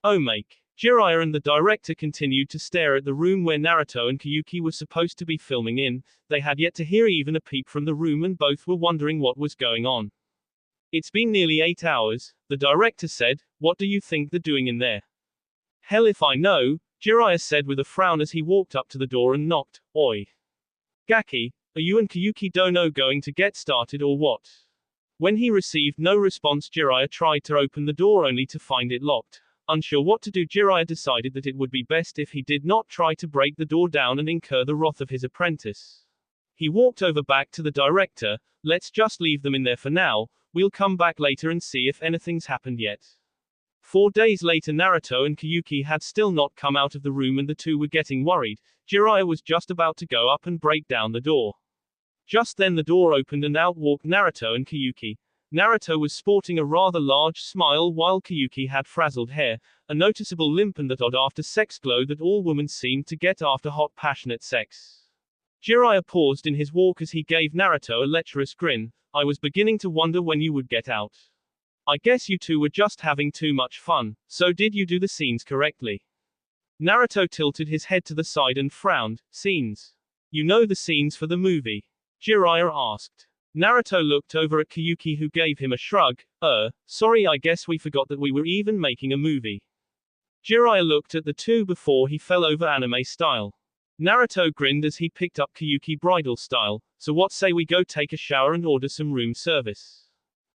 Oh make. Jiraiya and the director continued to stare at the room where Naruto and Koyuki were supposed to be filming in. They had yet to hear even a peep from the room and both were wondering what was going on. It's been nearly 8 hours, the director said. What do you think they're doing in there? Hell if I know, Jiraiya said with a frown as he walked up to the door and knocked. Oi. Gaki, are you and Koyuki Dono going to get started or what? When he received no response, Jiraiya tried to open the door only to find it locked. Unsure what to do, Jiraiya decided that it would be best if he did not try to break the door down and incur the wrath of his apprentice. He walked over back to the director. Let's just leave them in there for now, we'll come back later and see if anything's happened yet. 4 days later, Naruto and Koyuki had still not come out of the room and the two were getting worried. Jiraiya was just about to go up and break down the door. Just then the door opened and out walked Naruto and Koyuki. Naruto was sporting a rather large smile while Koyuki had frazzled hair, a noticeable limp and that odd after-sex glow that all women seemed to get after hot passionate sex. Jiraiya paused in his walk as he gave Naruto a lecherous grin. I was beginning to wonder when you would get out. I guess you two were just having too much fun, so did you do the scenes correctly? Naruto tilted his head to the side and frowned. Scenes? You know the scenes for the movie? Jiraiya asked. Naruto looked over at Koyuki, who gave him a shrug. Sorry, I guess we forgot that we were even making a movie. Jiraiya looked at the two before he fell over anime style. Naruto grinned as he picked up Koyuki bridal style. So what say we go take a shower and order some room service?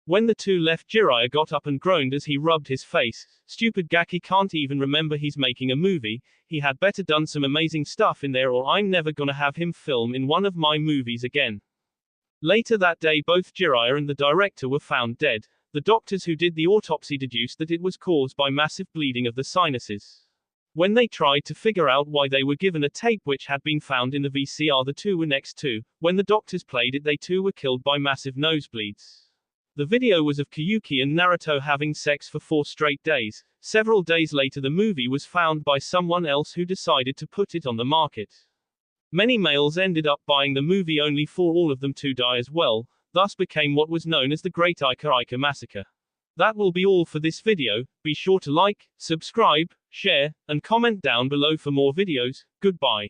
When the two left, Jiraiya got up and groaned as he rubbed his face. Stupid Gaki can't even remember he's making a movie. He had better done some amazing stuff in there or I'm never gonna have him film in one of my movies again. Later that day, both Jiraiya and the director were found dead. The doctors who did the autopsy deduced that it was caused by massive bleeding of the sinuses. When they tried to figure out why they were given a tape which had been found in the VCR the two were next to, when the doctors played it, they too were killed by massive nosebleeds. The video was of Koyuki and Naruto having sex for 4 straight days. Several days later, the movie was found by someone else who decided to put it on the market. Many males ended up buying the movie only for all of them to die as well, thus became what was known as the Great Ika Massacre. That will be all for this video. Be sure to like, subscribe, share, and comment down below for more videos. Goodbye.